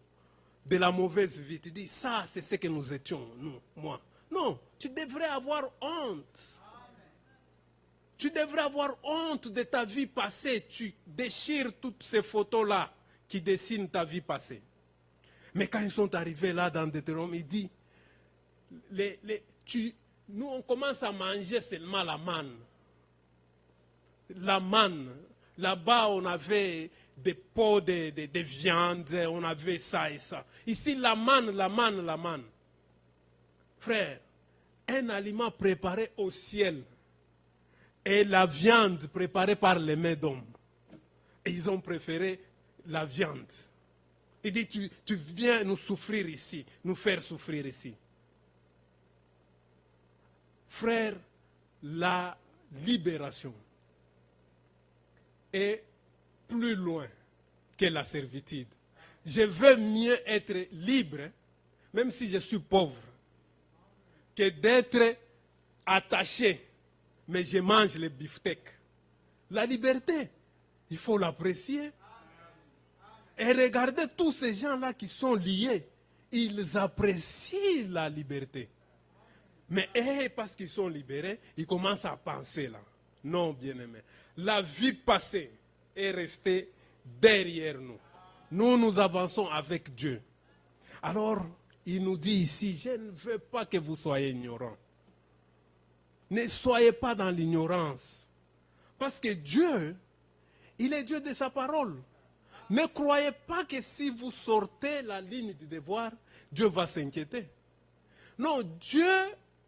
de la mauvaise vie. Tu dis, ça, c'est ce que nous étions, nous, moi. Non, tu devrais avoir honte. Tu devrais avoir honte de ta vie passée. Tu déchires toutes ces photos-là qui dessinent ta vie passée. Mais quand ils sont arrivés là dans Deutéronome, il dit, nous on commence à manger seulement la manne. La manne. Là-bas, on avait des pots de viande, on avait ça et ça. Ici, la manne, la manne, la manne. Frère, un aliment préparé au ciel et la viande préparée par les mains d'hommes. Et ils ont préféré la viande. Il dit, tu viens nous souffrir ici, nous faire souffrir ici. Frère, la libération est plus loin que la servitude. Je veux mieux être libre, même si je suis pauvre, que d'être attaché, mais je mange les beefsteaks. La liberté, il faut l'apprécier. Et regardez tous ces gens-là qui sont liés, ils apprécient la liberté. Mais parce qu'ils sont libérés, ils commencent à penser là. Non, bien-aimé. La vie passée est restée derrière nous. Nous avançons avec Dieu. Alors, il nous dit ici, je ne veux pas que vous soyez ignorants. Ne soyez pas dans l'ignorance. Parce que Dieu, il est Dieu de sa parole. Ne croyez pas que si vous sortez la ligne du devoir, Dieu va s'inquiéter. Non, Dieu,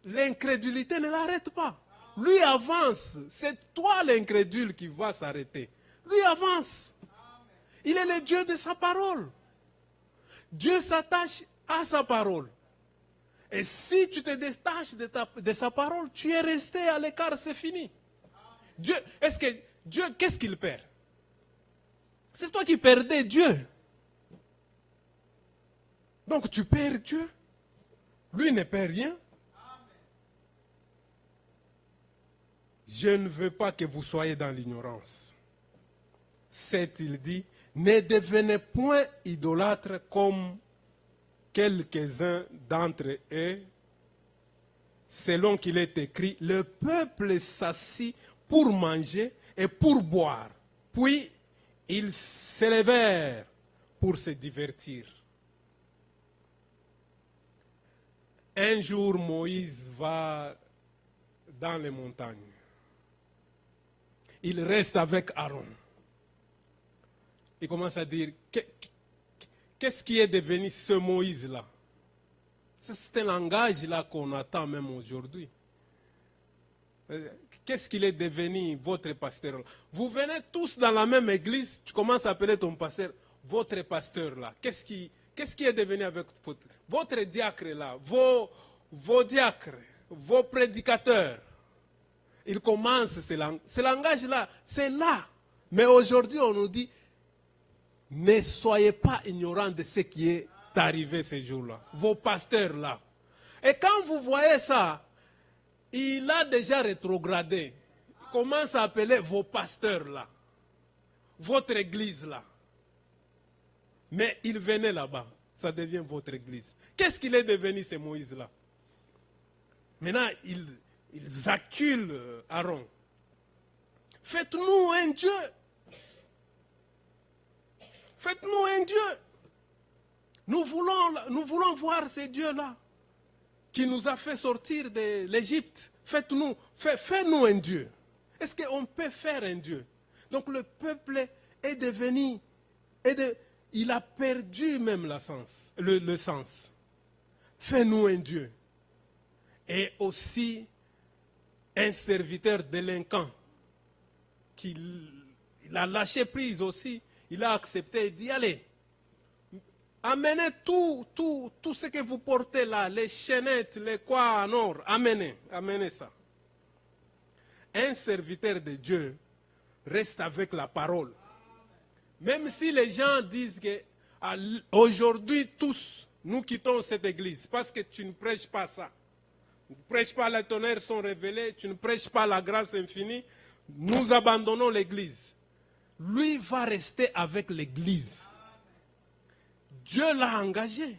l'incrédulité ne l'arrête pas. Lui avance. C'est toi l'incrédule qui va s'arrêter. Lui avance. Il est le Dieu de sa parole. Dieu s'attache à sa parole. Et si tu te détaches de sa parole, tu es resté à l'écart, c'est fini. Dieu, qu'est-ce qu'il perd? C'est toi qui perdais Dieu. Donc tu perds Dieu. Lui ne perd rien. Je ne veux pas que vous soyez dans l'ignorance. 7, il dit, ne devenez point idolâtres comme quelques-uns d'entre eux, selon qu'il est écrit, le peuple s'assit pour manger et pour boire. Puis, ils s'élevèrent pour se divertir. Un jour, Moïse va dans les montagnes. Il reste avec Aaron. Il commence à dire, qu'est-ce qui est devenu ce Moïse-là? C'est un langage là qu'on attend même aujourd'hui. Qu'est-ce qu'il est devenu, votre pasteur là? Vous venez tous dans la même église, tu commences à appeler ton pasteur, votre pasteur là. Qu'est-ce qui est devenu avec votre diacre là, vos diacres, vos prédicateurs? Ils commencent ce langage-là, c'est là. Mais aujourd'hui, on nous dit, ne soyez pas ignorants de ce qui est arrivé ces jours-là. Vos pasteurs là. Et quand vous voyez ça, il a déjà rétrogradé. Il commence à appeler vos pasteurs là. Votre église là. Mais il venait là-bas. Ça devient votre église. Qu'est-ce qu'il est devenu, ce Moïse là? Maintenant, ils acculent Aaron. Faites-nous un Dieu. Faites-nous un Dieu. Nous voulons voir ces dieux-là qui nous a fait sortir de l'Égypte. Faites-nous un Dieu. Est-ce qu'on peut faire un Dieu? Donc le peuple est devenu, il a perdu même le sens. Fais-nous un Dieu. Et aussi un serviteur délinquant il a lâché prise aussi. Il a accepté d'y aller. Amenez tout ce que vous portez là, les chaînettes, les quoi en or, amenez ça. Un serviteur de Dieu reste avec la parole. Même si les gens disent que aujourd'hui tous, nous quittons cette église parce que tu ne prêches pas ça. Tu ne prêches pas les tonnerres sont révélés, tu ne prêches pas la grâce infinie, nous abandonnons l'église. Lui va rester avec l'église. Dieu l'a engagé.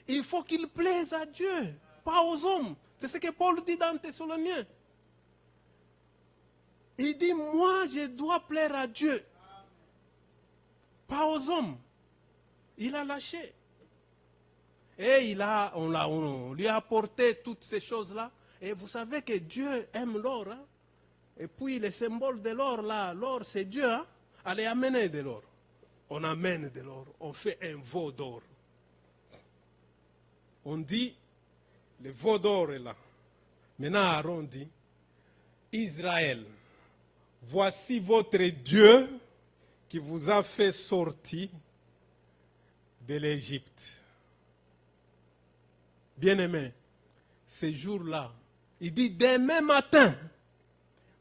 Il faut qu'il plaise à Dieu, pas aux hommes. C'est ce que Paul dit dans Thessaloniciens. Il dit, moi je dois plaire à Dieu, pas aux hommes. Il a lâché. Et on lui a apporté toutes ces choses-là. Et vous savez que Dieu aime l'or. Hein? Et puis les symboles de l'or, là, l'or c'est Dieu. Hein? Allez, amenez de l'or. On amène de l'or. On fait un veau d'or. On dit, le veau d'or est là. Maintenant, Aaron dit, Israël, voici votre Dieu qui vous a fait sortir de l'Égypte. Bien-aimé, ces jours-là, il dit demain matin,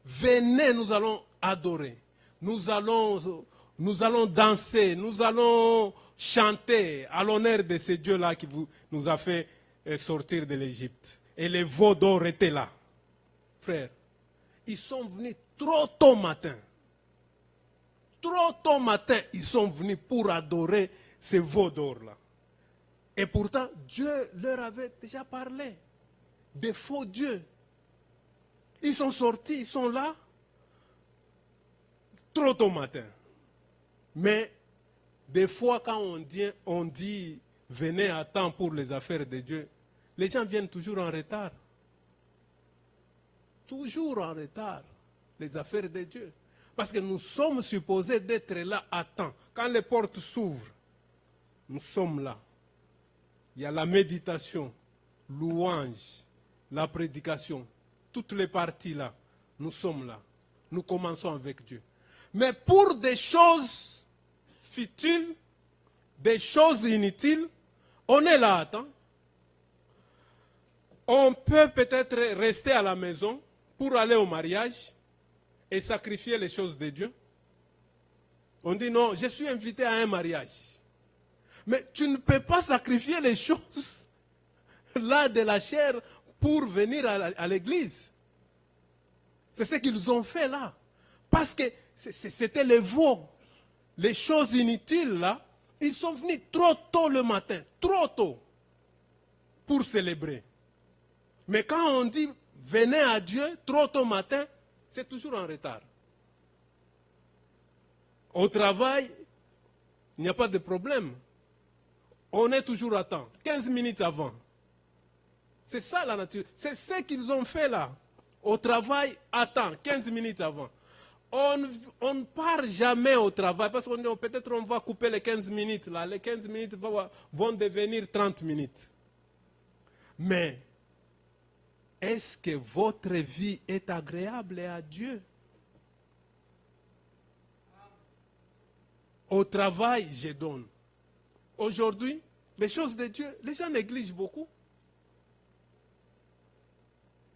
venez, nous allons adorer, nous allons danser, nous allons chanter à l'honneur de ce Dieu-là qui nous a fait sortir de l'Égypte. Et les veaux d'or étaient là. Frère, ils sont venus trop tôt matin. Trop tôt matin, ils sont venus pour adorer ces veaux d'or-là. Et pourtant, Dieu leur avait déjà parlé des faux dieux. Ils sont sortis, ils sont là, trop tôt matin. Mais des fois, quand on dit venez à temps pour les affaires de Dieu, les gens viennent toujours en retard. Toujours en retard, les affaires de Dieu. Parce que nous sommes supposés d'être là à temps. Quand les portes s'ouvrent, nous sommes là. Il y a la méditation, louange, la prédication, toutes les parties là, nous sommes là. Nous commençons avec Dieu. Mais pour des choses futiles, des choses inutiles, on est là à temps. On peut peut-être rester à la maison pour aller au mariage et sacrifier les choses de Dieu. On dit non, je suis invité à un mariage. Mais tu ne peux pas sacrifier les choses là de la chair pour venir à l'église. C'est ce qu'ils ont fait là. Parce que c'était les veaux. Les choses inutiles là, ils sont venus trop tôt le matin, trop tôt, pour célébrer. Mais quand on dit venez à Dieu trop tôt matin, c'est toujours en retard. Au travail, il n'y a pas de problème. On est toujours à temps, 15 minutes avant. C'est ça la nature. C'est ce qu'ils ont fait là. Au travail, à temps, 15 minutes avant. On ne part jamais au travail parce qu'on dit peut-être on va couper les 15 minutes là. Les 15 minutes vont devenir 30 minutes. Mais est-ce que votre vie est agréable à Dieu? Au travail, je donne. Aujourd'hui, les choses de Dieu, les gens négligent beaucoup.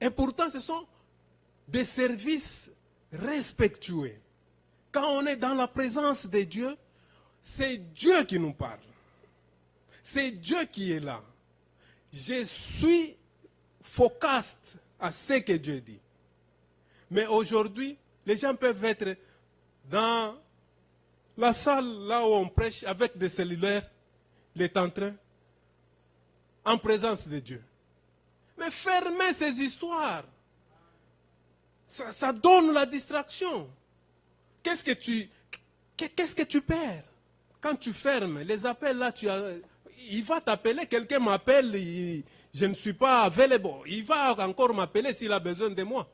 Et pourtant, ce sont des services respectueux. Quand on est dans la présence de Dieu, c'est Dieu qui nous parle. C'est Dieu qui est là. Je suis focusé à ce que Dieu dit. Mais aujourd'hui, les gens peuvent être dans la salle là où on prêche avec des cellulaires, les tantrins, en présence de Dieu. Mais fermez ces histoires. Ça donne la distraction. Qu'est-ce que tu perds quand tu fermes les appels là? Il va t'appeler, quelqu'un m'appelle, je ne suis pas available. Il va encore m'appeler s'il a besoin de moi.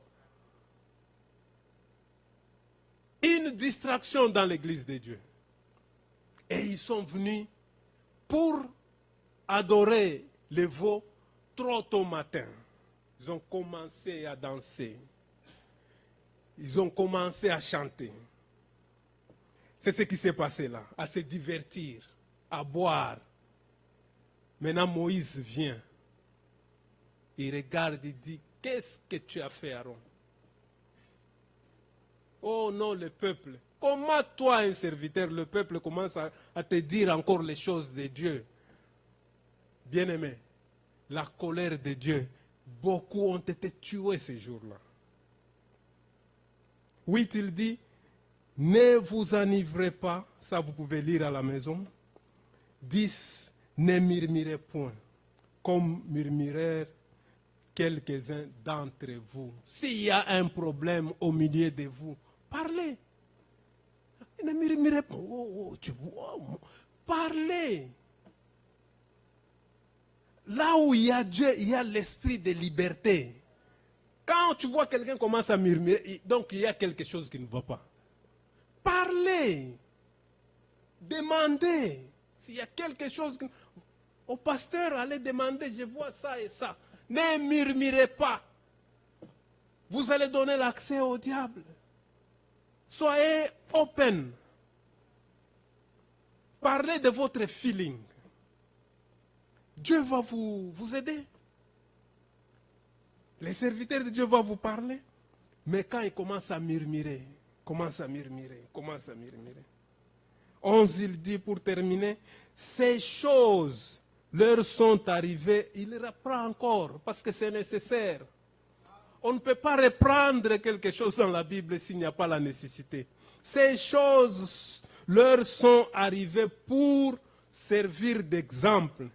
Une distraction dans l'église de Dieu. Et ils sont venus pour adorer les veaux trop tôt matin. Ils ont commencé à danser. Ils ont commencé à chanter. C'est ce qui s'est passé là, à se divertir, à boire. Maintenant Moïse vient. Il regarde et dit, qu'est-ce que tu as fait, Aaron? Oh non, le peuple. Comment toi, un serviteur, le peuple commence à te dire encore les choses de Dieu? Bien-aimé, la colère de Dieu, beaucoup ont été tués ces jours-là. 8, il dit, ne vous enivrez pas, ça vous pouvez lire à la maison. 10, ne murmurez point, comme murmurèrent quelques-uns d'entre vous. S'il y a un problème au milieu de vous, parlez. Ne murmurez pas. Oh, tu vois, parlez. Là où il y a Dieu, il y a l'esprit de liberté. Quand tu vois quelqu'un commence à murmurer, donc il y a quelque chose qui ne va pas. Parlez. Demandez. S'il y a quelque chose, au pasteur, allez demander, je vois ça et ça. Ne murmurez pas. Vous allez donner l'accès au diable. Soyez open. Parlez de votre feeling. Dieu va vous aider. Les serviteurs de Dieu vont vous parler. Mais quand ils commencent à murmurer, 11, il dit pour terminer, ces choses leur sont arrivées, il reprend encore parce que c'est nécessaire. On ne peut pas reprendre quelque chose dans la Bible s'il n'y a pas la nécessité. Ces choses leur sont arrivées pour servir d'exemple.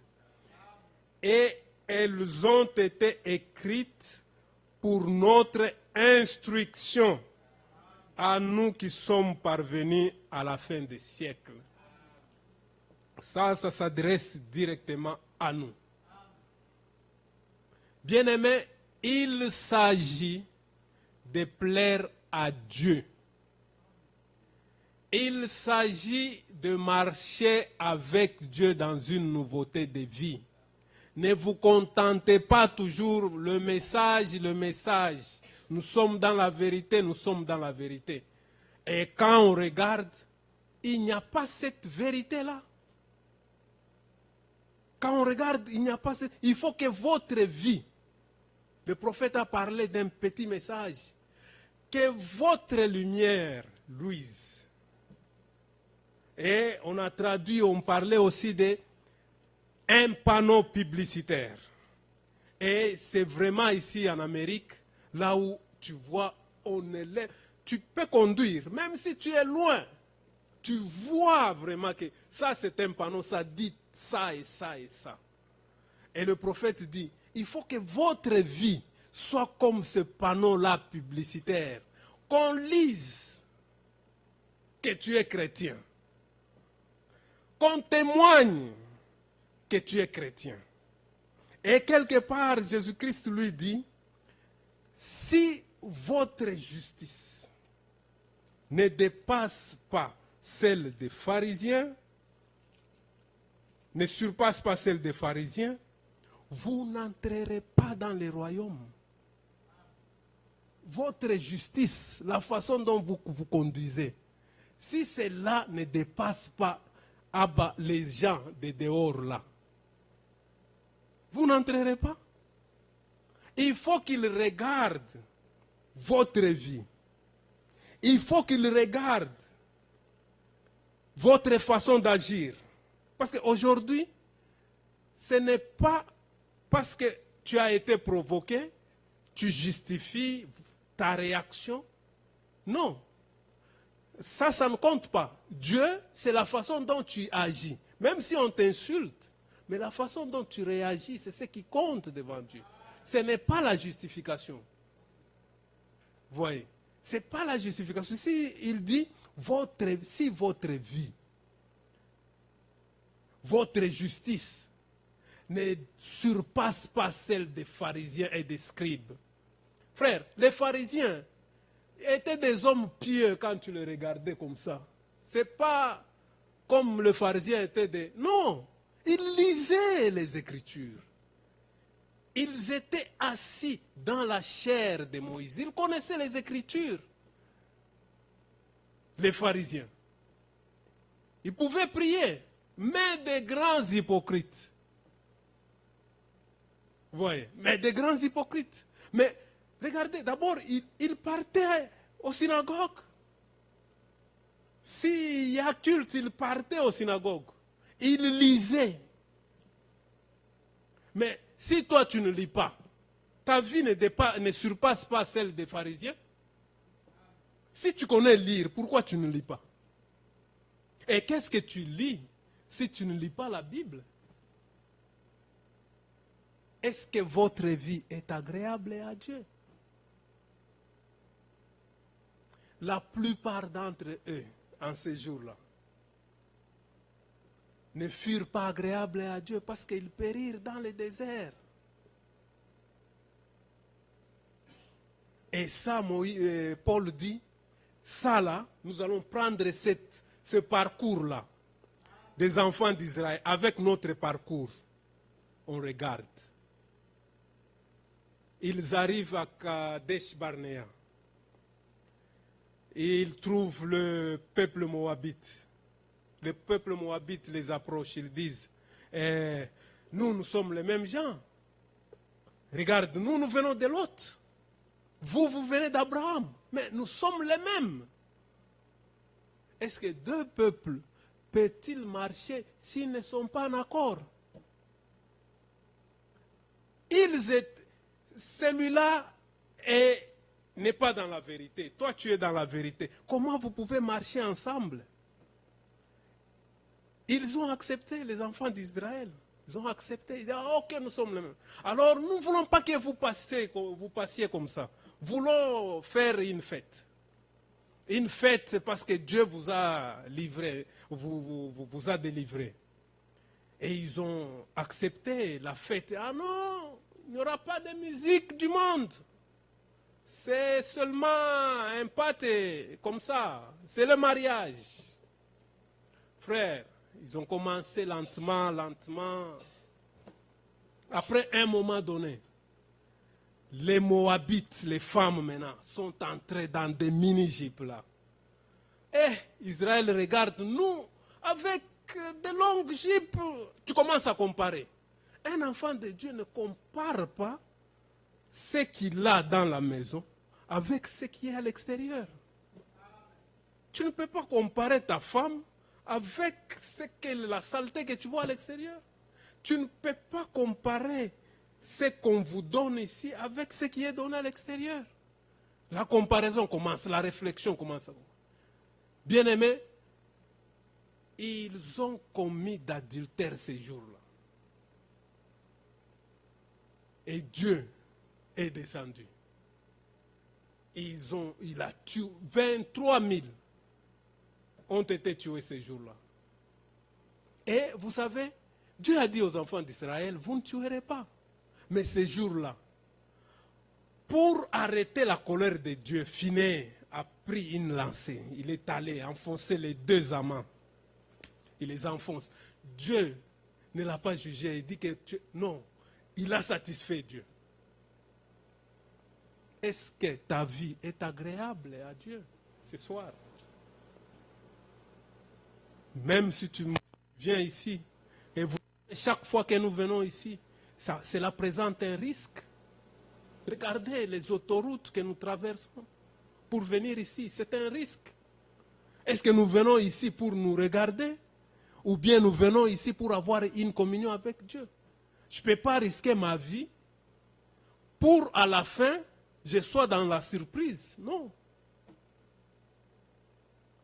Et elles ont été écrites pour notre instruction à nous qui sommes parvenus à la fin des siècles. Ça s'adresse directement à nous. Bien-aimés, il s'agit de plaire à Dieu. Il s'agit de marcher avec Dieu dans une nouveauté de vie. Ne vous contentez pas toujours le message. Nous sommes dans la vérité, nous sommes dans la vérité. Et quand on regarde, il n'y a pas cette vérité-là. Quand on regarde, il n'y a pas cette... Il faut que votre vie, le prophète a parlé d'un petit message, que votre lumière luise. Et on a traduit, on parlait aussi de un panneau publicitaire. Et c'est vraiment ici en Amérique, là où tu vois, tu peux conduire, même si tu es loin. Tu vois vraiment que ça c'est un panneau, ça dit ça et ça et ça. Et le prophète dit, il faut que votre vie soit comme ce panneau-là publicitaire. Qu'on lise que tu es chrétien. Qu'on témoigne que tu es chrétien. Et quelque part, Jésus-Christ lui dit, si votre justice ne dépasse pas celle des pharisiens, ne surpasse pas celle des pharisiens, vous n'entrerez pas dans le royaume. votre justice, la façon dont vous vous conduisez, si cela ne dépasse pas les gens de dehors là, vous n'entrerez pas. Il faut qu'ils regardent votre vie. Il faut qu'ils regardent votre façon d'agir. Parce qu'aujourd'hui, ce n'est pas parce que tu as été provoqué, tu justifies ta réaction. Non. Ça ne compte pas. Dieu, c'est la façon dont tu agis. Même si on t'insulte, mais la façon dont tu réagis, c'est ce qui compte devant Dieu. Ce n'est pas la justification. Voyez, ce n'est pas la justification. Si il dit, si votre vie, votre justice ne surpasse pas celle des pharisiens et des scribes. Frère, les pharisiens étaient des hommes pieux quand tu les regardais comme ça. Ce n'est pas comme le pharisien était des... Non, ils lisaient les Écritures. Ils étaient assis dans la chair de Moïse. Ils connaissaient les Écritures. Les pharisiens. Ils pouvaient prier, mais des grands hypocrites. Vous voyez, mais des grands hypocrites. Mais regardez, d'abord, ils partaient aux synagogues. S'il y a culte, ils partaient aux synagogues. Ils lisaient. Mais si toi tu ne lis pas, ta vie ne surpasse pas celle des pharisiens. Si tu connais lire, pourquoi tu ne lis pas? Et qu'est-ce que tu lis si tu ne lis pas la Bible? Est-ce que votre vie est agréable à Dieu? La plupart d'entre eux, en ces jours-là, ne furent pas agréables à Dieu parce qu'ils périrent dans le désert. Et ça, Paul dit, ça là, nous allons prendre ce parcours-là des enfants d'Israël avec notre parcours. On regarde. Ils arrivent à Kadesh Barnea. Et ils trouvent le peuple moabite. Le peuple moabite les approche, ils disent, nous sommes les mêmes gens. Regarde, nous venons de Lot. Vous venez d'Abraham. Mais nous sommes les mêmes. Est-ce que deux peuples peuvent-ils marcher s'ils ne sont pas en accord? Celui-là n'est pas dans la vérité. Toi, tu es dans la vérité. Comment vous pouvez marcher ensemble? Ils ont accepté, les enfants d'Israël. Ils ont accepté. Ils disent, ok, nous sommes les mêmes. Alors, nous ne voulons pas que vous passiez comme ça. Voulons faire une fête. Une fête, c'est parce que Dieu vous a livré, vous a délivré. Et ils ont accepté la fête. Ah non, il n'y aura pas de musique du monde. C'est seulement un pâté, comme ça. C'est le mariage. Frère, ils ont commencé lentement, lentement. Après un moment donné, les Moabites, les femmes maintenant, sont entrées dans des mini-jupes là. Et Israël regarde, nous, avec de longues jupes, tu commences à comparer. Un enfant de Dieu ne compare pas ce qu'il a dans la maison avec ce qui est à l'extérieur. Tu ne peux pas comparer ta femme avec la saleté que tu vois à l'extérieur. Tu ne peux pas comparer ce qu'on vous donne ici avec ce qui est donné à l'extérieur. La comparaison commence, la réflexion commence. Bien-aimés, ils ont commis d'adultère ces jours-là. Et Dieu est descendu. Il a tué 23 000 ont été tués ces jours-là. Et vous savez, Dieu a dit aux enfants d'Israël, vous ne tuerez pas. Mais ces jours-là, pour arrêter la colère de Dieu, Phiné a pris une lancée. Il est allé enfoncer les deux amants. Il les enfonce. Dieu ne l'a pas jugé. Il dit que non, il a satisfait Dieu. est-ce que ta vie est agréable à Dieu ce soir? Même si tu viens ici, et chaque fois que nous venons ici, cela présente un risque. Regardez les autoroutes que nous traversons pour venir ici, c'est un risque. Est-ce que nous venons ici pour nous regarder ou bien nous venons ici pour avoir une communion avec Dieu? Je ne peux pas risquer ma vie pour à la fin, je sois dans la surprise. Non.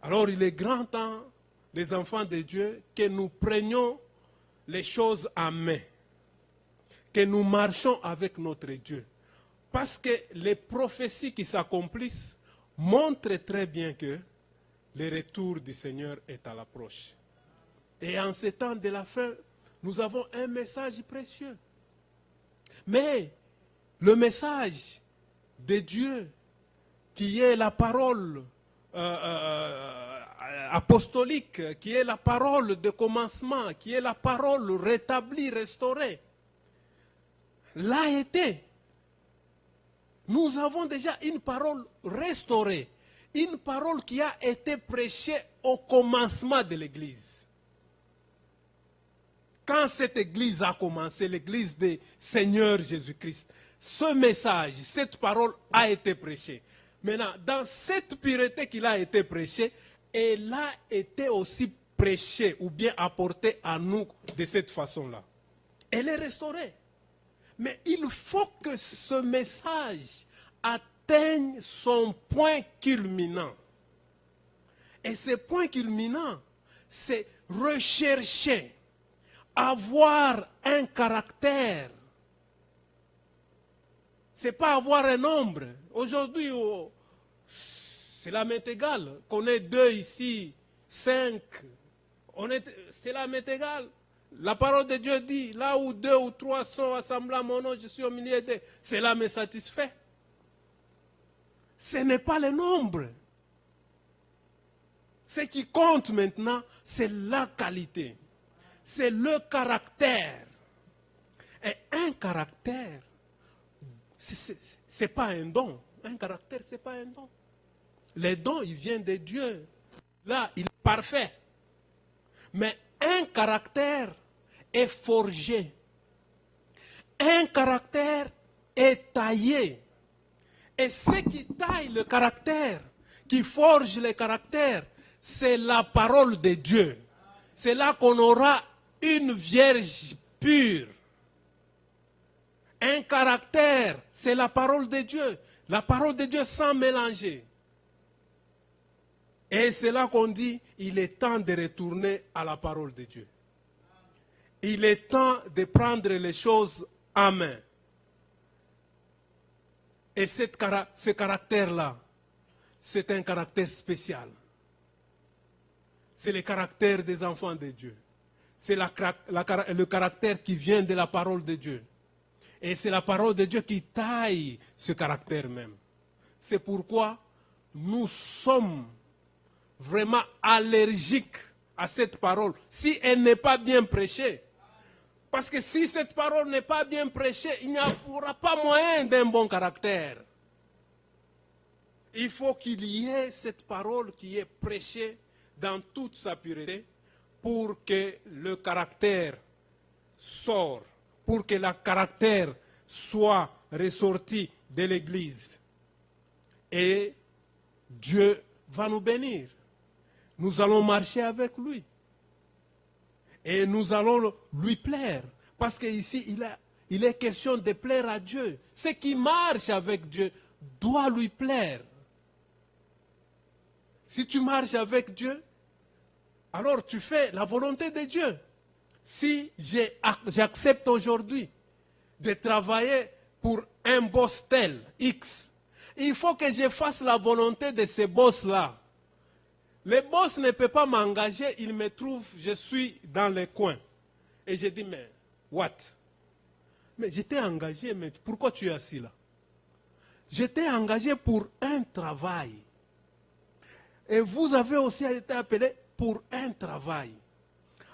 Alors il est grand temps, les enfants de Dieu, que nous prenions les choses en main, que nous marchons avec notre Dieu. Parce que les prophéties qui s'accomplissent montrent très bien que le retour du Seigneur est à l'approche. Et en ces temps de la fin, nous avons un message précieux. Mais le message de Dieu, qui est la parole apostolique, qui est la parole de commencement, qui est la parole rétablie, restaurée, l'a été. Nous avons déjà une parole restaurée, une parole qui a été prêchée au commencement de l'Église. Quand cette Église a commencé, l'Église du Seigneur Jésus-Christ, ce message, cette parole a été prêchée. Maintenant, dans cette pureté qu'il a été prêchée, elle a été aussi prêchée ou bien apportée à nous de cette façon-là. Elle est restaurée. Mais il faut que ce message atteigne son point culminant. Et ce point culminant, c'est rechercher, avoir un caractère. Ce n'est pas avoir un nombre. Aujourd'hui, c'est la m'est égale. Qu'on ait 2 ici, 5, c'est la m'est égale. La parole de Dieu dit, là où 2 ou 3 sont assemblés à mon nom, je suis au milieu d'eux. Cela me satisfait. Ce n'est pas le nombre. Ce qui compte maintenant, c'est la qualité. C'est le caractère. Et un caractère, ce n'est pas un don. Un caractère, ce n'est pas un don. Les dons, ils viennent de Dieu. Là, il est parfait. Mais un caractère est forgé. Un caractère est taillé. Et ce qui taille le caractère, qui forge le caractère, c'est la parole de Dieu. C'est là qu'on aura une vierge pure. Un caractère, c'est la parole de Dieu. La parole de Dieu sans mélanger. Et c'est là qu'on dit, il est temps de retourner à la parole de Dieu. Il est temps de prendre les choses en main. Et ce caractère-là, c'est un caractère spécial. C'est le caractère des enfants de Dieu. C'est le caractère qui vient de la parole de Dieu. Et c'est la parole de Dieu qui taille ce caractère même. C'est pourquoi nous sommes vraiment allergiques à cette parole, si elle n'est pas bien prêchée. Parce que si cette parole n'est pas bien prêchée, il n'y aura pas moyen d'un bon caractère. Il faut qu'il y ait cette parole qui est prêchée dans toute sa pureté pour que le caractère sorte, pour que le caractère soit ressorti de l'Église. Et Dieu va nous bénir. Nous allons marcher avec lui. Et nous allons lui plaire. Parce qu'ici, il est question de plaire à Dieu. Ce qui marche avec Dieu doit lui plaire. Si tu marches avec Dieu, alors tu fais la volonté de Dieu. Si j'accepte aujourd'hui de travailler pour un boss tel, X, il faut que je fasse la volonté de ce boss-là. Le boss ne peut pas m'engager, il me trouve, je suis dans les coins. Et je dis, mais, what? Mais j'étais engagé, mais pourquoi tu es assis là? J'étais engagé pour un travail. Et vous avez aussi été appelé pour un travail.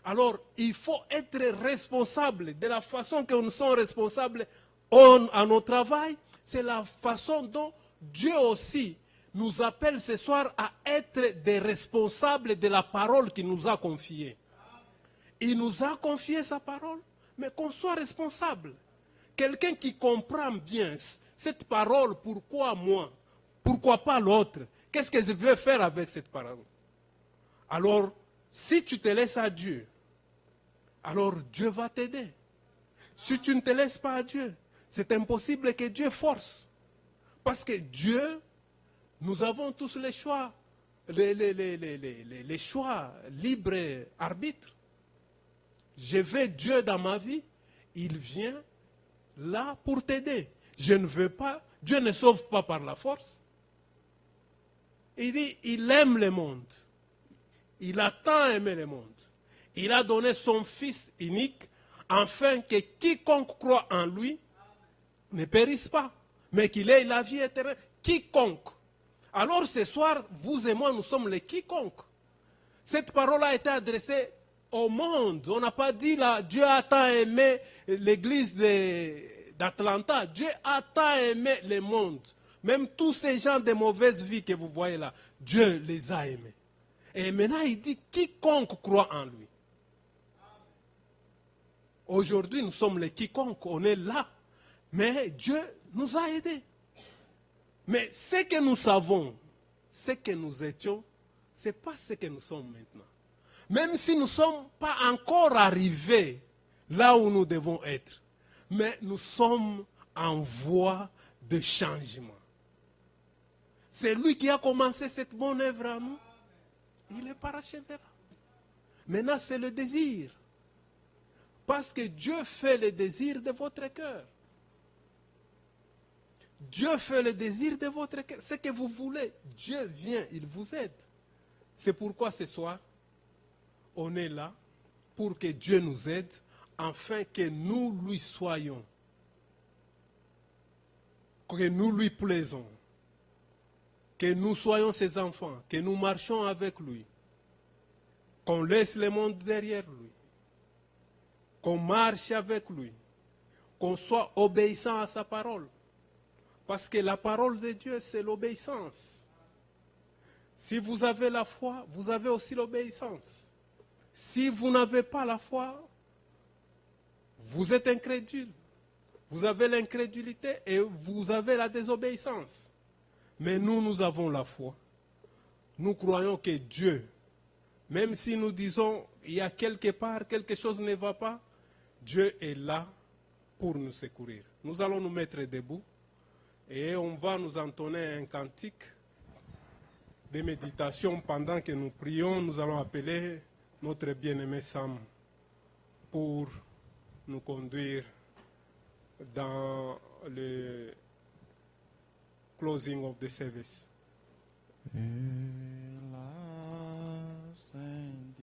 Alors, il faut être responsable de la façon que nous sommes responsables à nos travail. C'est la façon dont Dieu aussi nous appelle ce soir à être des responsables de la parole qu'il nous a confiée. Il nous a confié sa parole, mais qu'on soit responsable. Quelqu'un qui comprend bien cette parole, pourquoi moi? Pourquoi pas l'autre? Qu'est-ce que je veux faire avec cette parole? Alors, si tu te laisses à Dieu, alors Dieu va t'aider. Si tu ne te laisses pas à Dieu, c'est impossible que Dieu force. Parce que Dieu, nous avons tous les choix, les choix libre arbitre. Je veux Dieu dans ma vie, il vient là pour t'aider. Je ne veux pas, Dieu ne sauve pas par la force. Il dit, il aime le monde. Il a tant aimé le monde. Il a donné son Fils unique afin que quiconque croit en lui ne périsse pas, mais qu'il ait la vie éternelle. Quiconque. Alors ce soir, vous et moi, nous sommes les quiconque. Cette parole a été adressée au monde. On n'a pas dit là, Dieu a tant aimé l'église d'Atlanta. Dieu a tant aimé le monde. Même tous ces gens de mauvaise vie que vous voyez là, Dieu les a aimés. Et maintenant, il dit quiconque croit en lui. Aujourd'hui, nous sommes les quiconque, on est là. Mais Dieu nous a aidés. Mais ce que nous savons, ce que nous étions, ce n'est pas ce que nous sommes maintenant. Même si nous ne sommes pas encore arrivés là où nous devons être. Mais nous sommes en voie de changement. C'est lui qui a commencé cette bonne œuvre à nous. Il est parachèvera. Maintenant, c'est le désir. Parce que Dieu fait le désir de votre cœur. Dieu fait le désir de votre cœur. Ce que vous voulez, Dieu vient, il vous aide. C'est pourquoi ce soir, on est là pour que Dieu nous aide, afin que nous lui soyons, que nous lui plaisons, que nous soyons ses enfants, que nous marchions avec lui, qu'on laisse le monde derrière lui, qu'on marche avec lui, qu'on soit obéissant à sa parole. Parce que la parole de Dieu, c'est l'obéissance. Si vous avez la foi, vous avez aussi l'obéissance. Si vous n'avez pas la foi, vous êtes incrédule. Vous avez l'incrédulité et vous avez la désobéissance. Mais nous, nous avons la foi. Nous croyons que Dieu, même si nous disons il y a quelque part, quelque chose ne va pas, Dieu est là pour nous secourir. Nous allons nous mettre debout et on va nous entonner un cantique de méditation pendant que nous prions. Nous allons appeler notre bien-aimé Sam pour nous conduire dans le closing of the service.